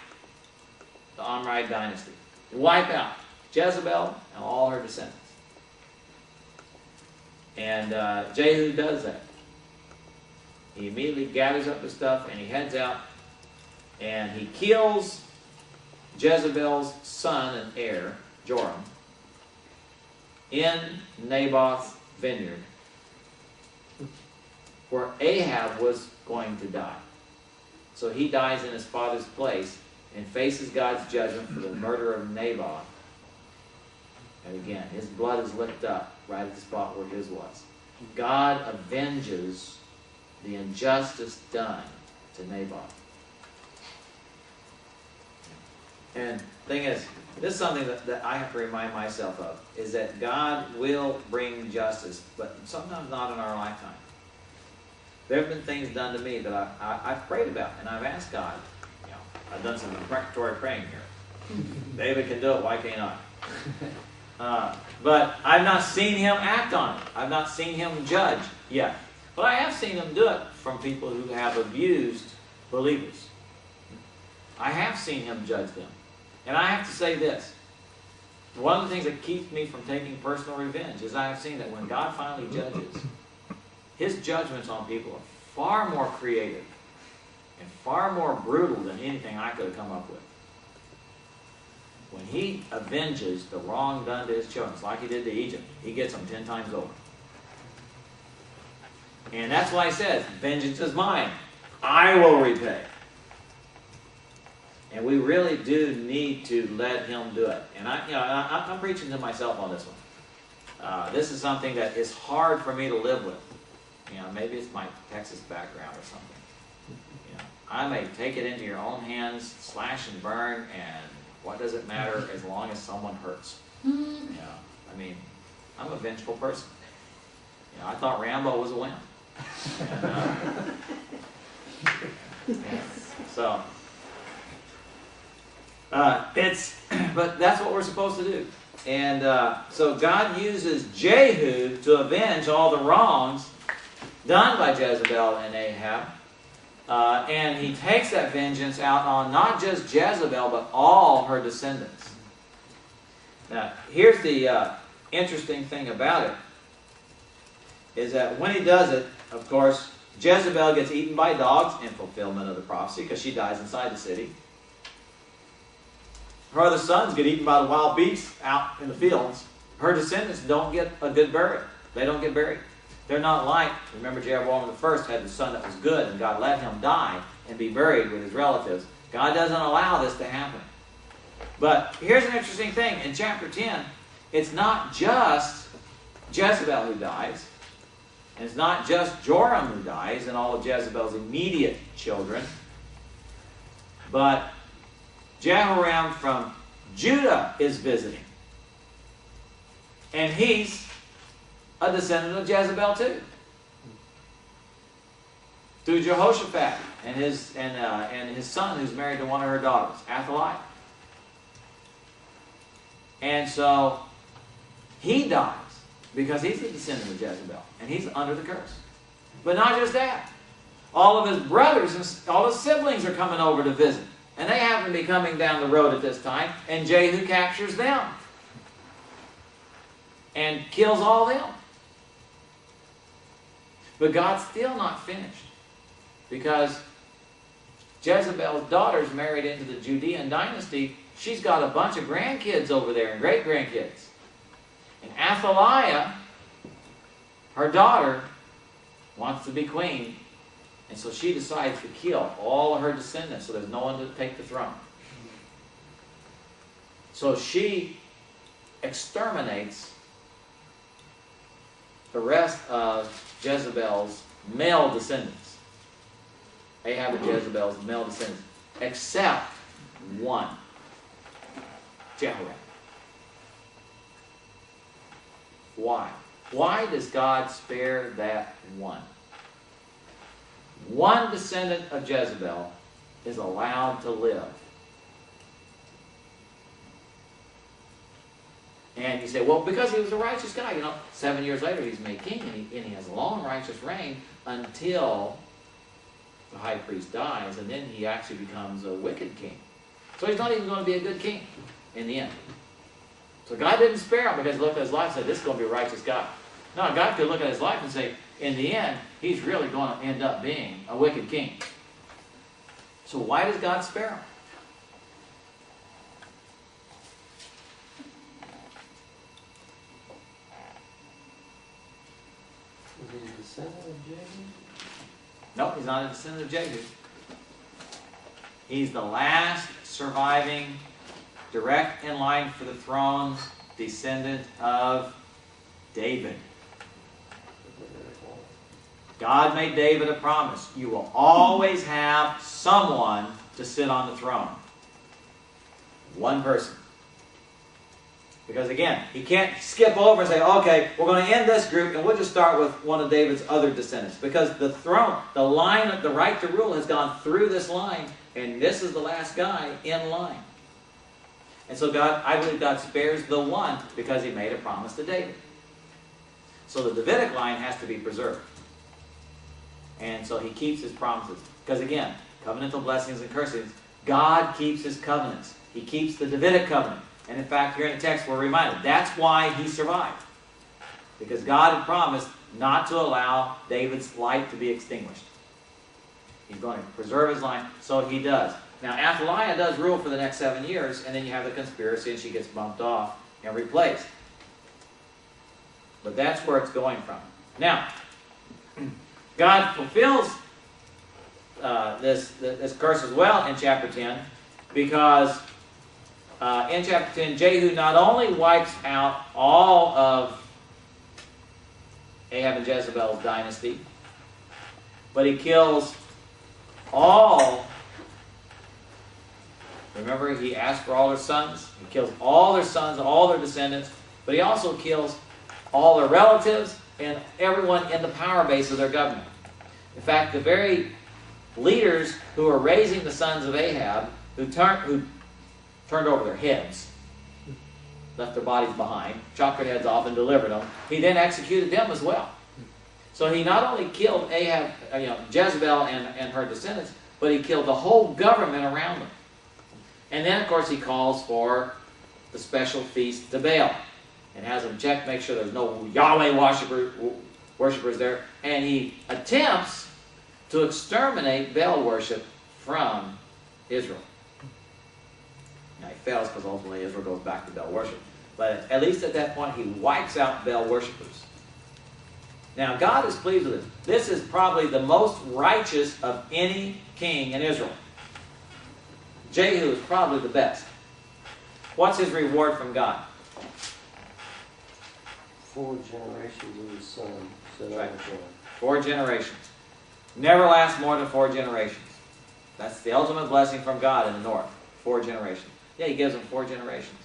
the Omride dynasty. Wipe out Jezebel and all her descendants. And Jehu does that. He immediately gathers up his stuff and he heads out and he kills Jezebel's son and heir, Joram, in Naboth's vineyard, where Ahab was going to die. So he dies in his father's place and faces God's judgment for the murder of Naboth. And again, his blood is licked up right at the spot where his was. God avenges the injustice done to Naboth. And the thing is, this is something that I have to remind myself of, is that God will bring justice, but sometimes not in our lifetime. There have been things done to me that I've prayed about, and I've asked God. You know, I've done some imprecatory praying here. David can do it, why can't I? But I've not seen him act on it. I've not seen him judge yet. But I have seen him do it from people who have abused believers. I have seen him judge them. And I have to say this. One of the things that keeps me from taking personal revenge is I have seen that when God finally judges, his judgments on people are far more creative and far more brutal than anything I could have come up with. When he avenges the wrong done to his children, it's like he did to Egypt, he gets them 10 times over. And that's why he says, vengeance is mine, I will repay. And we really do need to let him do it. And I'm preaching to myself on this one. This is something that is hard for me to live with. You know, maybe it's my Texas background or something. You know, I may take it into your own hands, slash and burn, and what does it matter as long as someone hurts? You know, I mean, I'm a vengeful person. You know, I thought Rambo was a wimp. And, so. But that's what we're supposed to do. And so God uses Jehu to avenge all the wrongs done by Jezebel and Ahab. And he takes that vengeance out on not just Jezebel, but all her descendants. Now, here's the interesting thing about it, is that when he does it, of course, Jezebel gets eaten by dogs in fulfillment of the prophecy, because she dies inside the city. Her other sons get eaten by the wild beasts out in the fields. Her descendants don't get a good burial. They don't get buried. They're not like, remember Jeroboam I had the son that was good, and God let him die and be buried with his relatives. God doesn't allow this to happen. But here's an interesting thing. In chapter 10, it's not just Jezebel who dies. And it's not just Joram who dies and all of Jezebel's immediate children. But Jehoram from Judah is visiting. And he's a descendant of Jezebel too. Through Jehoshaphat and his son who's married to one of her daughters, Athaliah. And so he dies because he's a descendant of Jezebel. And he's under the curse. But not just that. All of his brothers and all his siblings are coming over to visit. And they happen to be coming down the road at this time. And Jehu captures them. And kills all them. But God's still not finished. Because Jezebel's daughter's married into the Judean dynasty. She's got a bunch of grandkids over there and great-grandkids. And Athaliah, her daughter, wants to be queen. And so she decides to kill all of her descendants so there's no one to take the throne. So she exterminates the rest of Jezebel's male descendants. Ahab and Jezebel's male descendants. Except one. Jehoram. Why? Why does God spare that one? One descendant of Jezebel is allowed to live. And you say, well, because he was a righteous guy. You know, 7 years later he's made king, and he has a long righteous reign until the high priest dies, and then he actually becomes a wicked king. So he's not even going to be a good king in the end. So God didn't spare him because he looked at his life and said, this is going to be a righteous guy. No, God could look at his life and say, in the end, he's really going to end up being a wicked king. So why does God spare him? Is he a descendant of Jehu? No, he's not a descendant of Jehu. He's the last surviving, direct in line for the throne, descendant of David. God made David a promise. You will always have someone to sit on the throne. One person. Because again, he can't skip over and say, okay, we're going to end this group and we'll just start with one of David's other descendants. Because the throne, the line of the right to rule has gone through this line, and this is the last guy in line. And so God, I believe God spares the one because he made a promise to David. So the Davidic line has to be preserved. And so he keeps his promises. Because again, covenantal blessings and cursings, God keeps his covenants. He keeps the Davidic covenant. And in fact, here in the text, we're reminded, that's why he survived. Because God had promised not to allow David's light to be extinguished. He's going to preserve his line, so he does. Now, Athaliah does rule for the next 7 years, and then you have the conspiracy, and she gets bumped off and replaced. But that's where it's going from. Now, God fulfills this curse as well in chapter 10, because in chapter 10, Jehu not only wipes out all of Ahab and Jezebel's dynasty, but he kills all. Remember, he asked for all their sons. He kills all their sons, all their descendants, but he also kills all their relatives and everyone in the power base of their government. In fact, the very leaders who are raising the sons of Ahab, who turned over their heads, left their bodies behind, chopped their heads off and delivered them, he then executed them as well. So he not only killed Ahab, Jezebel and her descendants, but he killed the whole government around them. And then, of course, he calls for the special feast to Baal and has them check, make sure there's no Yahweh worshippers there. And he attempts to exterminate Baal worship from Israel. Now, he fails because ultimately Israel goes back to Baal worship. But at least at that point, he wipes out Baal worshippers. Now, God is pleased with this. This is probably the most righteous of any king in Israel. Jehu is probably the best. What's his reward from God? 4 generations of his son set on Right. the throne. 4 generations. Never lasts more than 4 generations. That's the ultimate blessing from God in the north. 4 generations. Yeah, he gives them 4 generations.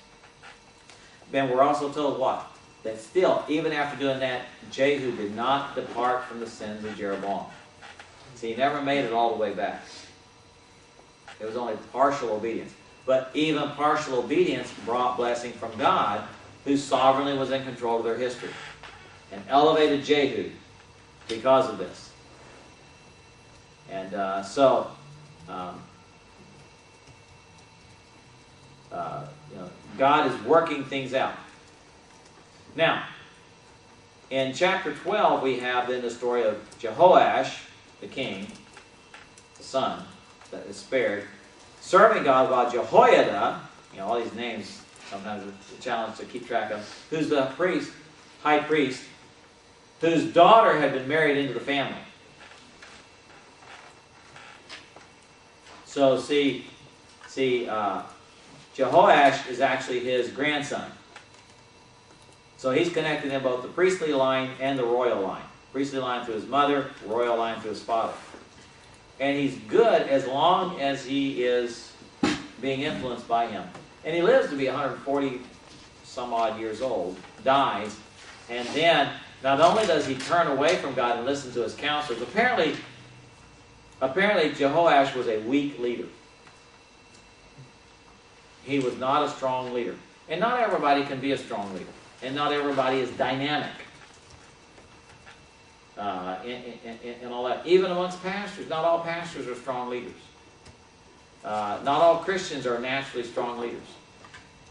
Then we're also told what? That still, even after doing that, Jehu did not depart from the sins of Jeroboam. See, he never made it all the way back. It was only partial obedience. But even partial obedience brought blessing from God, who sovereignly was in control of their history, and elevated Jehu because of this. And God is working things out. Now, in chapter 12, we have then the story of Jehoash, the king, the son, that is spared, serving God, while Jehoiada, all these names, sometimes it's a challenge to keep track of, who's the priest, high priest, whose daughter had been married into the family. So see, Jehoash is actually his grandson. So he's connected in both the priestly line and the royal line. Priestly line through his mother, royal line through his father. And he's good as long as he is being influenced by him. And he lives to be 140 some odd years old, dies, and then not only does he turn away from God and listen to his counselors, apparently Jehoash was a weak leader. He was not a strong leader. And not everybody can be a strong leader. And not everybody is dynamic. And all that. Even amongst pastors, not all pastors are strong leaders. Not all Christians are naturally strong leaders.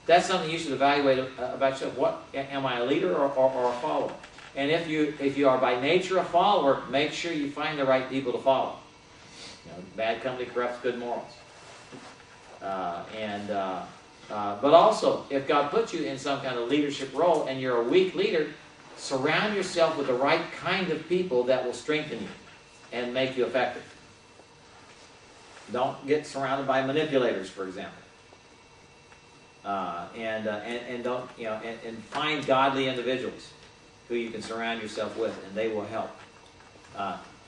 That's something you should evaluate about yourself. What am I, a leader or a follower? And if you are by nature a follower, make sure you find the right people to follow. Bad company corrupts good morals. But also, if God puts you in some kind of leadership role and you're a weak leader, surround yourself with the right kind of people that will strengthen you and make you effective. Don't get surrounded by manipulators, for example. And don't and find godly individuals who you can surround yourself with, and they will help.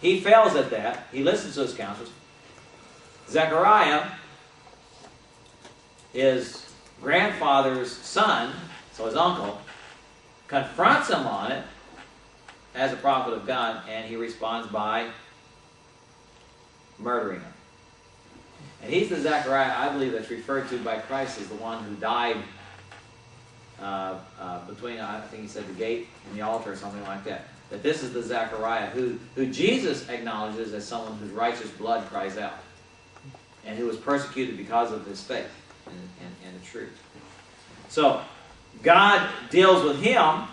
He fails at that. He listens to his counselors. Zechariah, his grandfather's son, so his uncle, confronts him on it as a prophet of God, and he responds by murdering him. And he's the Zechariah, I believe, that's referred to by Christ as the one who died between, I think he said, the gate and the altar or something like that. That this is the Zechariah who Jesus acknowledges as someone whose righteous blood cries out, and who was persecuted because of his faith and the truth. So, God deals with him,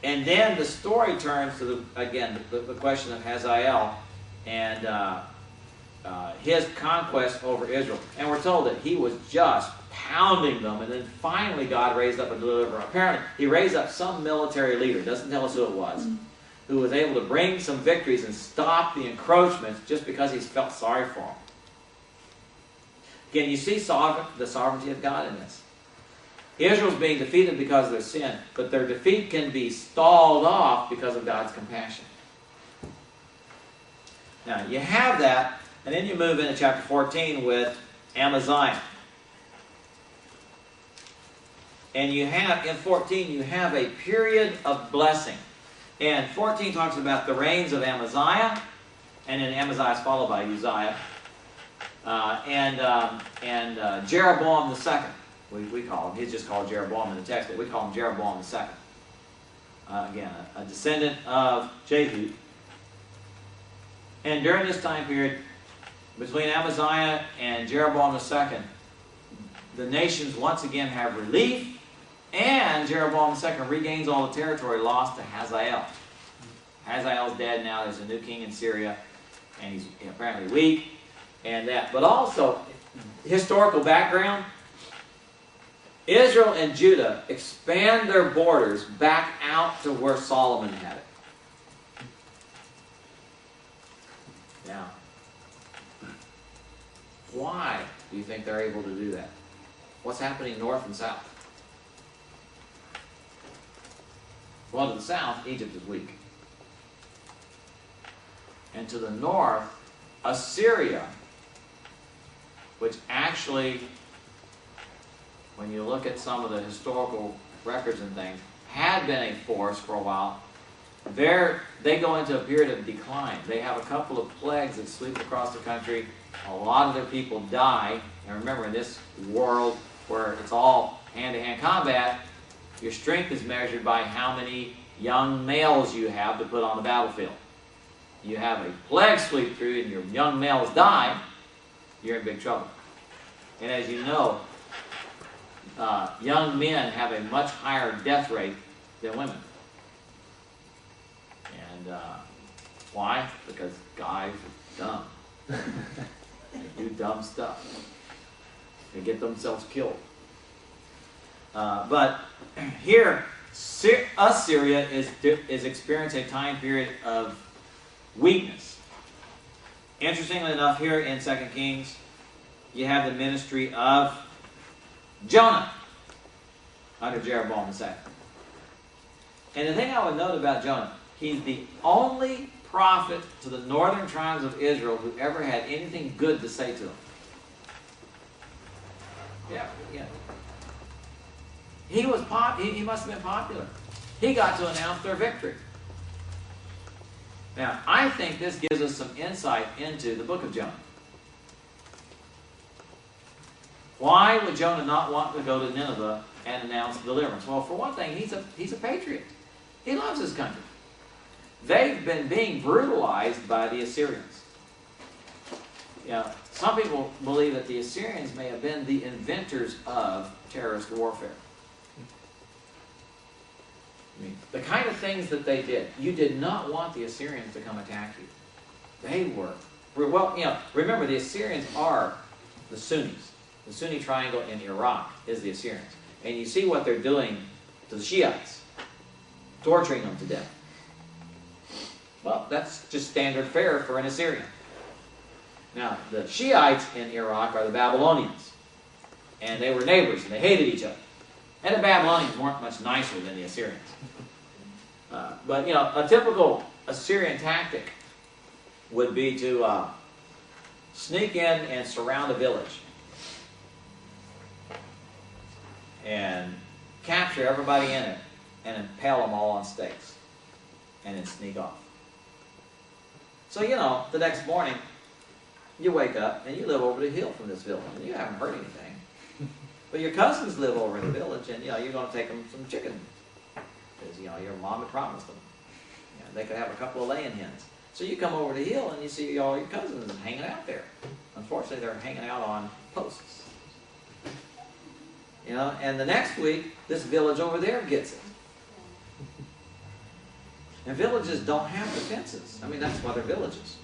and then the story turns to, the question of Hazael and his conquest over Israel. And we're told that he was just pounding them, and then finally God raised up a deliverer. Apparently, he raised up some military leader, doesn't tell us who it was, who was able to bring some victories and stop the encroachments just because he felt sorry for them. Again, you see the sovereignty of God in this. Israel's being defeated because of their sin, but their defeat can be stalled off because of God's compassion. Now, you have that, and then you move into chapter 14 with Amaziah. And you have, in 14, you have a period of blessing. And 14 talks about the reigns of Amaziah, and then Amaziah is followed by Uzziah, and Jeroboam II. We call him. He's just called Jeroboam in the text, but we call him Jeroboam II. Again, a descendant of Jehu. And during this time period, between Amaziah and Jeroboam II, the nations once again have relief, and Jeroboam II regains all the territory lost to Hazael. Hazael's dead now. There's a new king in Syria, and he's apparently weak. And that, but also, historical background, Israel and Judah expand their borders back out to where Solomon had it. Now, why do you think they're able to do that? What's happening north and south? Well, to the south, Egypt is weak. And to the north, Assyria, which actually, when you look at some of the historical records and things, had been a force for a while. They go into a period of decline. They have a couple of plagues that sweep across the country. A lot of their people die. And remember, in this world where it's all hand-to-hand combat, your strength is measured by how many young males you have to put on the battlefield. You have a plague sweep through and your young males die, you're in big trouble. And as you know, young men have a much higher death rate than women. Why? Because guys are dumb. They do dumb stuff. They get themselves killed. But here, Assyria is experiencing a time period of weakness. Interestingly enough, here in 2 Kings, you have the ministry of Jonah under Jeroboam II. And the thing I would note about Jonah, he's the only prophet to the northern tribes of Israel who ever had anything good to say to them. Yeah. He was he must have been popular. He got to announce their victory. Now, I think this gives us some insight into the book of Jonah. Why would Jonah not want to go to Nineveh and announce deliverance? Well, for one thing, he's a patriot. He loves his country. They've been being brutalized by the Assyrians. Some people believe that the Assyrians may have been the inventors of terrorist warfare. I mean, the kind of things that they did, you did not want the Assyrians to come attack you. They were, well, remember the Assyrians are the Sunnis. The Sunni triangle in Iraq is the Assyrians. And you see what they're doing to the Shiites, torturing them to death. Well, that's just standard fare for an Assyrian. Now, the Shiites in Iraq are the Babylonians. And they were neighbors, and they hated each other. And the Babylonians weren't much nicer than the Assyrians. But, a typical Assyrian tactic would be to sneak in and surround a village. And capture everybody in it, and impale them all on stakes. And then sneak off. So, the next morning, you wake up, and you live over the hill from this village, and you haven't heard anything. But your cousins live over in the village, and you're going to take them some chicken. Because, your mom had promised them. They could have a couple of laying hens. So you come over the hill, and you see all your cousins hanging out there. Unfortunately, they're hanging out on posts. And the next week, this village over there gets it. And villages don't have defenses. I mean, that's why they're villages.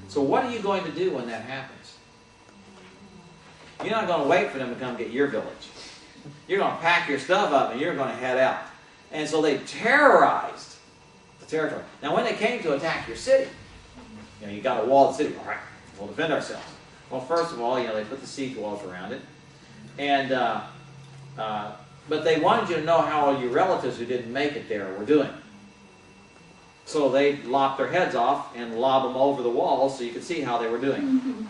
So what are you going to do when that happens? You're not going to wait for them to come get your village. You're going to pack your stuff up and you're going to head out. And so they terrorized the territory. Now when they came to attack your city, you got to wall the city. All right, we'll defend ourselves. Well, first of all, they put the siege walls around it. And, but they wanted you to know how all your relatives who didn't make it there were doing. So they lopped their heads off and lobbed them over the walls so you could see how they were doing.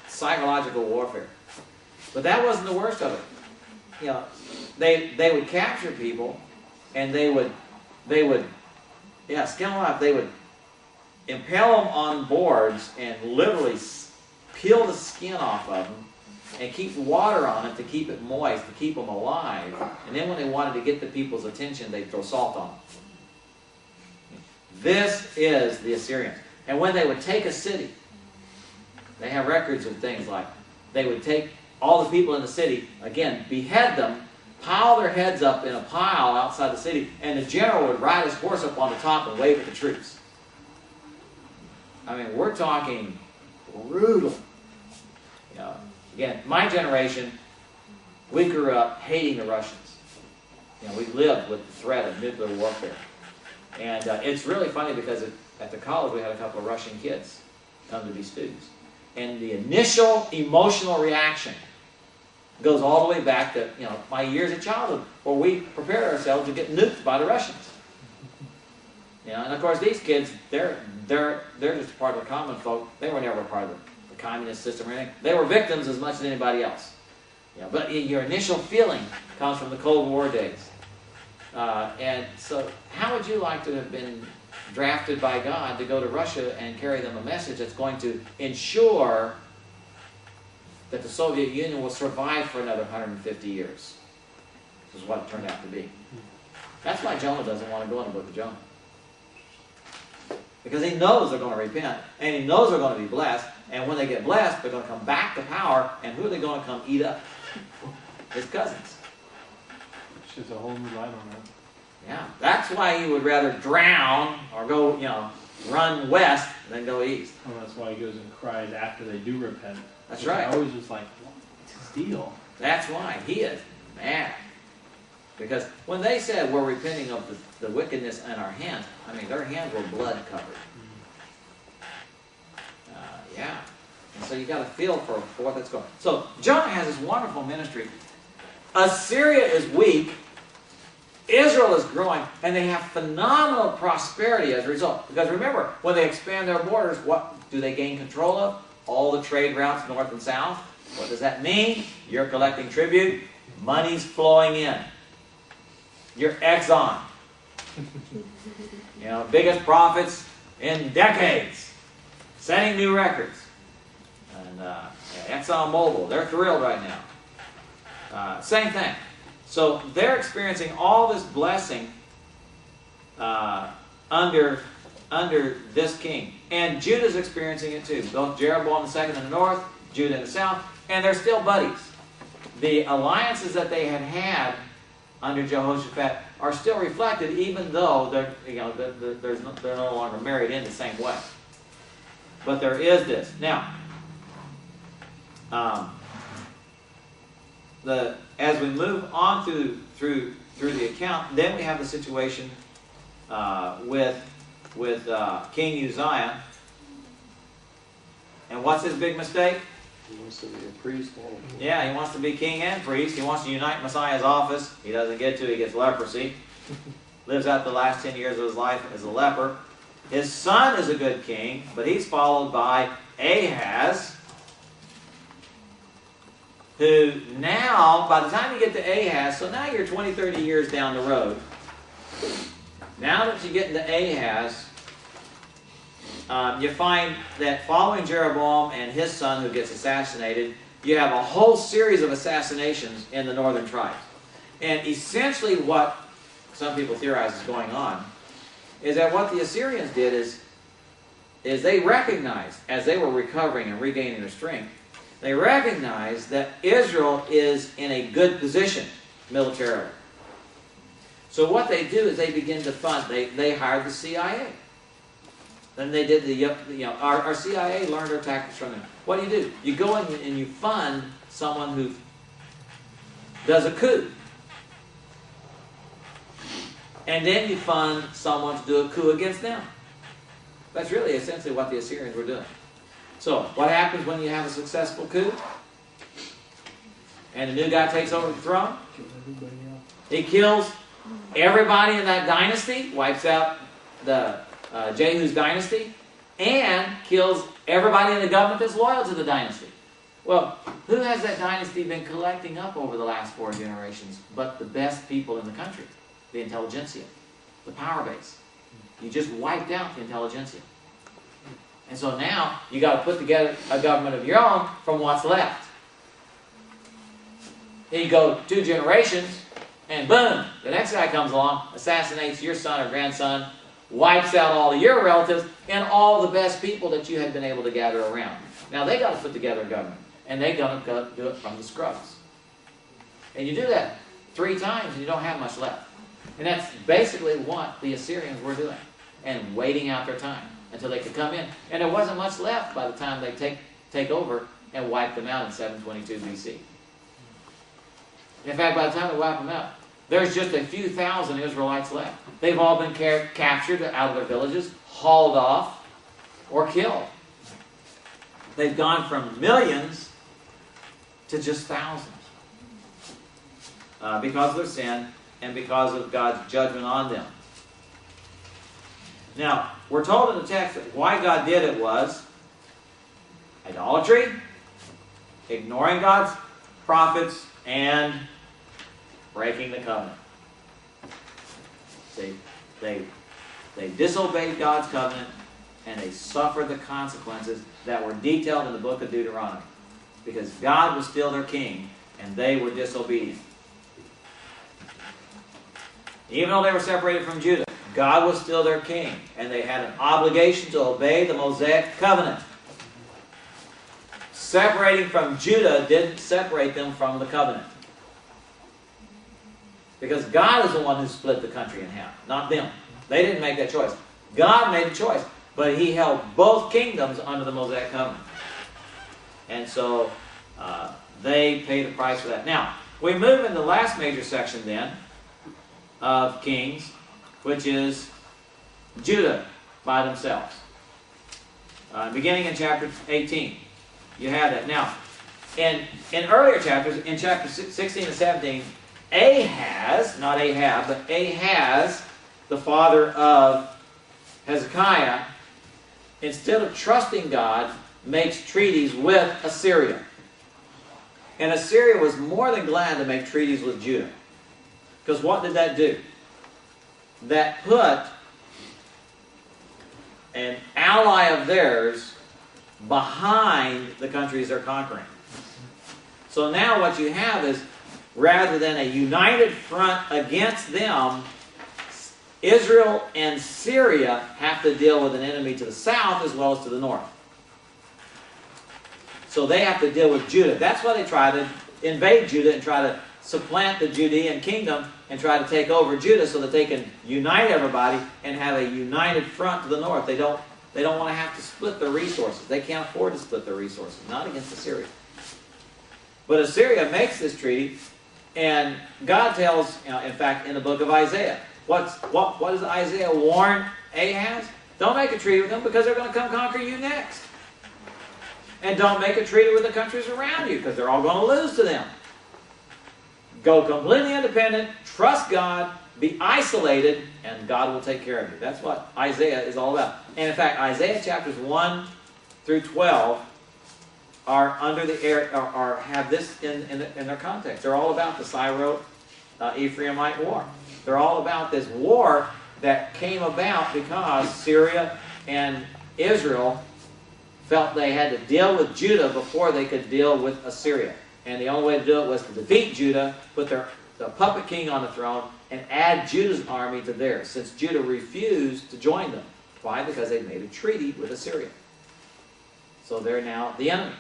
Psychological warfare. But that wasn't the worst of it. They would capture people, and they would skin them up. They would impale them on boards and literally peel the skin off of them and keep water on it to keep it moist, to keep them alive. And then when they wanted to get the people's attention, they'd throw salt on them. This is the Assyrians. And when they would take a city, they have records of things like they would take all the people in the city, again, behead them, pile their heads up in a pile outside the city, and the general would ride his horse up on the top and wave at the troops. I mean, we're talking brutal. Again, my generation, we grew up hating the Russians. We lived with the threat of nuclear warfare. And it's really funny because at the college we had a couple of Russian kids come to be students. And the initial emotional reaction goes all the way back to my years of childhood, where we prepared ourselves to get nuked by the Russians. And of course these kids, they're just part of the common folk. They were never part of the communist system or anything. They were victims as much as anybody else. But your initial feeling comes from the Cold War days. And so how would you like to have been drafted by God to go to Russia and carry them a message that's going to ensure that the Soviet Union will survive for another 150 years? This is what it turned out to be. That's why Jonah doesn't want to go in the book of Jonah. Because he knows they're going to repent, and he knows they're going to be blessed, and when they get blessed, they're going to come back to power, and who are they going to come eat up? His cousins. Sheds a whole new light on that. Yeah, that's why he would rather drown or go, run west than go east. Well, that's why he goes and cries after they do repent. That's right. I always was like, what's his deal? That's why he is mad. Because when they said we're repenting of the wickedness in our hands, I mean, their hands were blood covered. Yeah. And so you got to feel for what that's going. So Jonah has this wonderful ministry. Assyria is weak. Israel is growing, and they have phenomenal prosperity as a result. Because remember, when they expand their borders, what do they gain control of? All the trade routes north and south. What does that mean? You're collecting tribute. Money's flowing in. You're Exxon. Biggest profits in decades. Setting new records. And ExxonMobil, they're thrilled right now. Same thing. So they're experiencing all this blessing under this king. And Judah's experiencing it too. Both Jeroboam II in the north, Judah in the south, and they're still buddies. The alliances that they had under Jehoshaphat are still reflected, even though they're no longer married in the same way. But there is this. Now, as we move on through the account, then we have the situation with King Uzziah. And what's his big mistake? He wants to be a priest. Yeah, he wants to be king and priest. He wants to unite Messiah's office. He doesn't get to. He gets leprosy. Lives out the last 10 years of his life as a leper. His son is a good king, but he's followed by Ahaz, who now, by the time you get to Ahaz, so now you're 20, 30 years down the road. Now that you get into Ahaz, you find that following Jeroboam and his son who gets assassinated, you have a whole series of assassinations in the northern tribes. And essentially what some people theorize is going on is that what the Assyrians did is they recognized, as they were recovering and regaining their strength, they recognized that Israel is in a good position militarily. So what they do is they begin to fund. They hired the CIA. Then they did our CIA learned our tactics from them. What do? You go in and you fund someone who does a coup. And then you fund someone to do a coup against them. That's really essentially what the Assyrians were doing. So, what happens when you have a successful coup? And the new guy takes over the throne? He kills everybody in that dynasty, wipes out the Jehu's dynasty, and kills everybody in the government that's loyal to the dynasty. Well, who has that dynasty been collecting up over the last 4 generations but the best people in the country? The intelligentsia, the power base. You just wiped out the intelligentsia. And so now, you got to put together a government of your own from what's left. Then you go 2 generations, and boom, the next guy comes along, assassinates your son or grandson, wipes out all of your relatives, and all the best people that you had been able to gather around. Now they got to put together a government, and they're going to do it from the scrubs. And you do that 3 times, and you don't have much left. And that's basically what the Assyrians were doing, and waiting out their time until they could come in. And there wasn't much left by the time they take over and wipe them out in 722 BC. In fact, by the time they wipe them out, there's just a few thousand Israelites left. They've all been captured out of their villages, hauled off, or killed. They've gone from millions to just thousands because of their sin and because of God's judgment on them. Now, we're told in the text that why God did it was idolatry, ignoring God's prophets, and breaking the covenant. See, they disobeyed God's covenant, and they suffered the consequences that were detailed in the book of Deuteronomy. Because God was still their king, and they were disobedient. Even though they were separated from Judah, God was still their king, and they had an obligation to obey the Mosaic covenant. Separating from Judah didn't separate them from the covenant. Because God is the one who split the country in half, not them. They didn't make that choice. God made the choice. But he held both kingdoms under the Mosaic covenant. And so they paid the price for that. Now, we move into the last major section then of Kings, which is Judah by themselves. Beginning in chapter 18. You have that. Now, in earlier chapters, in chapters 16 and 17, Ahaz, not Ahab, but Ahaz, the father of Hezekiah, instead of trusting God, makes treaties with Assyria. And Assyria was more than glad to make treaties with Judah. Because what did that do? That put an ally of theirs behind the countries they're conquering. So now what you have is, rather than a united front against them, Israel and Syria have to deal with an enemy to the south as well as to the north. So they have to deal with Judah. That's why they try to invade Judah and try to supplant the Judean kingdom and try to take over Judah so that they can unite everybody and have a united front to the north. They don't want to have to split their resources. They can't afford to split their resources, not against Assyria. But Assyria makes this treaty, and God tells, in fact, in the book of Isaiah, what does Isaiah warn Ahaz? Don't make a treaty with them because they're going to come conquer you next. And don't make a treaty with the countries around you because they're all going to lose to them. Go completely independent, trust God, be isolated, and God will take care of you. That's what Isaiah is all about. And in fact, Isaiah chapters 1 through 12 are under the air, or have this in their context. They're all about the Syro-Ephraimite war. They're all about this war that came about because Syria and Israel felt they had to deal with Judah before they could deal with Assyria. And the only way to do it was to defeat Judah, put the puppet king on the throne, and add Judah's army to theirs, since Judah refused to join them. Why? Because they made a treaty with Assyria. So they're now the enemy.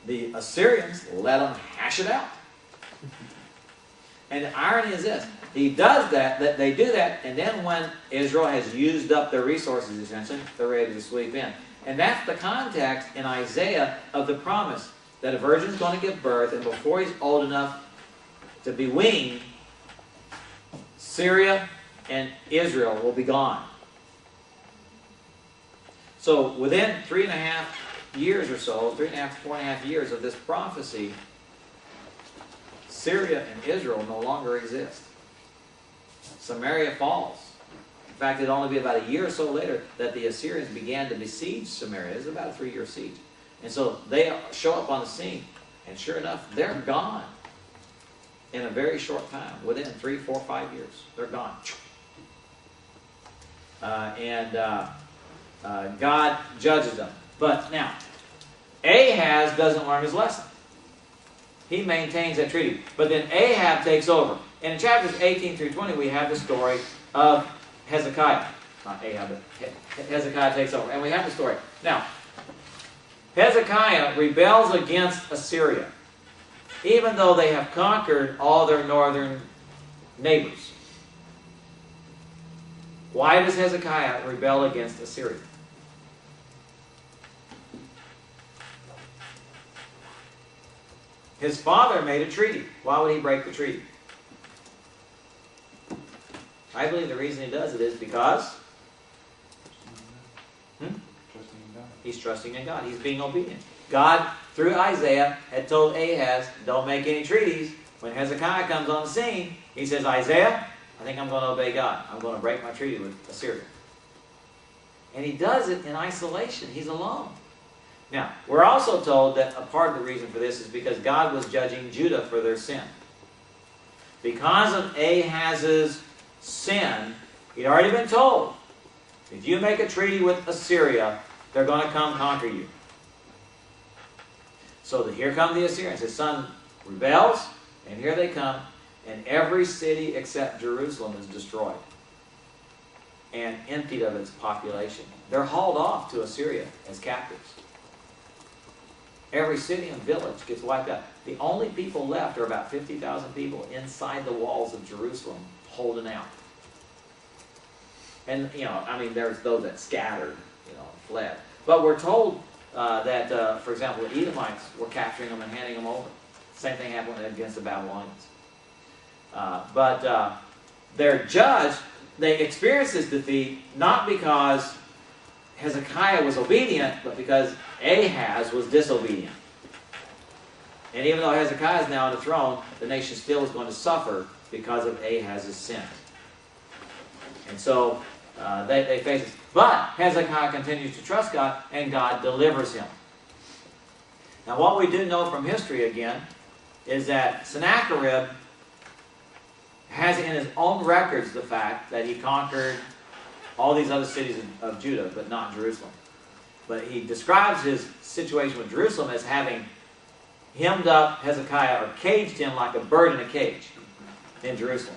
The Assyrians let them hash it out. And the irony is this. He does that they do that, and then when Israel has used up their resources, essentially, they're ready to sweep in. And that's the context in Isaiah of the promise that a virgin is going to give birth, and before he's old enough to be weaned, Syria and Israel will be gone. So within 3.5 years or so, 4.5 years of this prophecy, Syria and Israel no longer exist. Samaria falls. In fact, it'd only be about a year or so later that the Assyrians began to besiege Samaria. It was about a 3-year siege. And so they show up on the scene, and sure enough, they're gone in a very short time. Within 3, 4, 5 years, they're gone. God judges them. But now, Ahaz doesn't learn his lesson. He maintains that treaty. But then Ahab takes over. And in chapters 18 through 20, we have the story of Hezekiah. Not Ahab, but Hezekiah takes over. And we have the story. Now, Hezekiah rebels against Assyria, even though they have conquered all their northern neighbors. Why does Hezekiah rebel against Assyria? His father made a treaty. Why would he break the treaty? I believe the reason he does it is because he's trusting in God. He's being obedient. God, through Isaiah, had told Ahaz, don't make any treaties. When Hezekiah comes on the scene, he says, Isaiah, I think I'm going to obey God. I'm going to break my treaty with Assyria. And he does it in isolation. He's alone. Now, we're also told that a part of the reason for this is because God was judging Judah for their sin. Because of Ahaz's sin, he'd already been told, if you make a treaty with Assyria, they're going to come conquer you. So here come the Assyrians. His son rebels, and here they come, and every city except Jerusalem is destroyed and emptied of its population. They're hauled off to Assyria as captives. Every city and village gets wiped out. The only people left are about 50,000 people inside the walls of Jerusalem holding out. And, I mean, there's those that scattered, fled. But we're told that, for example, the Edomites were capturing them and handing them over. Same thing happened against the Babylonians. But they're judged. They experienced this defeat not because Hezekiah was obedient, but because Ahaz was disobedient. And even though Hezekiah is now on the throne, the nation still is going to suffer because of Ahaz's sin. And so they face it. But Hezekiah continues to trust God, and God delivers him. Now what we do know from history again is that Sennacherib has in his own records the fact that he conquered all these other cities of Judah, but not Jerusalem. But he describes his situation with Jerusalem as having hemmed up Hezekiah, or caged him like a bird in a cage in Jerusalem.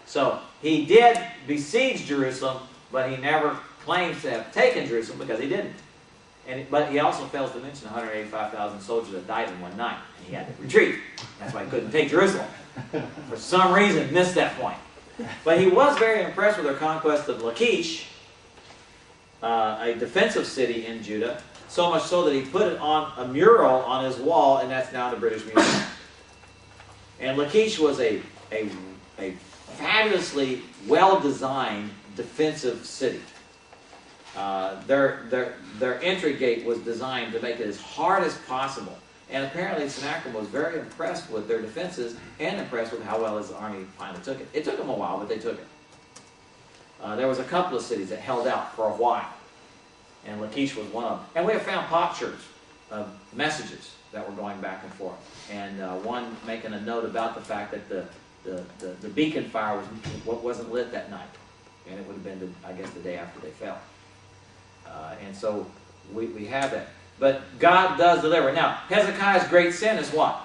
So he did besiege Jerusalem, but he never claims to have taken Jerusalem because he didn't. But he also fails to mention 185,000 soldiers that died in one night, and he had to retreat. That's why he couldn't take Jerusalem. For some reason, missed that point. But he was very impressed with their conquest of Lachish, a defensive city in Judah, so much so that he put it on a mural on his wall, and that's now in the British Museum. And Lachish was a fabulously well-designed defensive city. Their entry gate was designed to make it as hard as possible. And apparently Sennacherib was very impressed with their defenses and impressed with how well his army finally took it. It took them a while, but they took it. There was a couple of cities that held out for a while. And Lachish was one of them. And we have found potsherds of messages that were going back and forth. And one making a note about the fact that the beacon fire wasn't lit that night. And it would have been, I guess, the day after they fell. And so we have that. But God does deliver. Now, Hezekiah's great sin is what?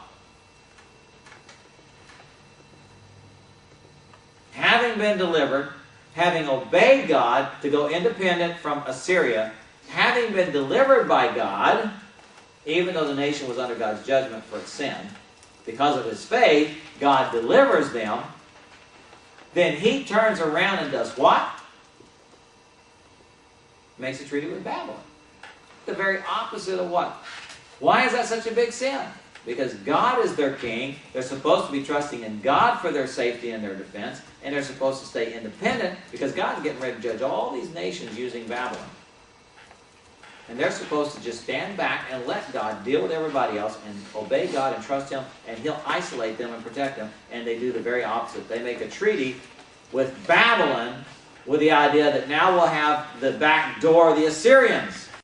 Having been delivered, having obeyed God to go independent from Assyria, having been delivered by God, even though the nation was under God's judgment for its sin, because of his faith, God delivers them. Then he turns around and does what? Makes a treaty with Babylon. The very opposite of what? Why is that such a big sin? Because God is their king. They're supposed to be trusting in God for their safety and their defense. And they're supposed to stay independent because God's getting ready to judge all these nations using Babylon. And they're supposed to just stand back and let God deal with everybody else and obey God and trust him, and he'll isolate them and protect them. And they do the very opposite. They make a treaty with Babylon with the idea that now we'll have the back door of the Assyrians.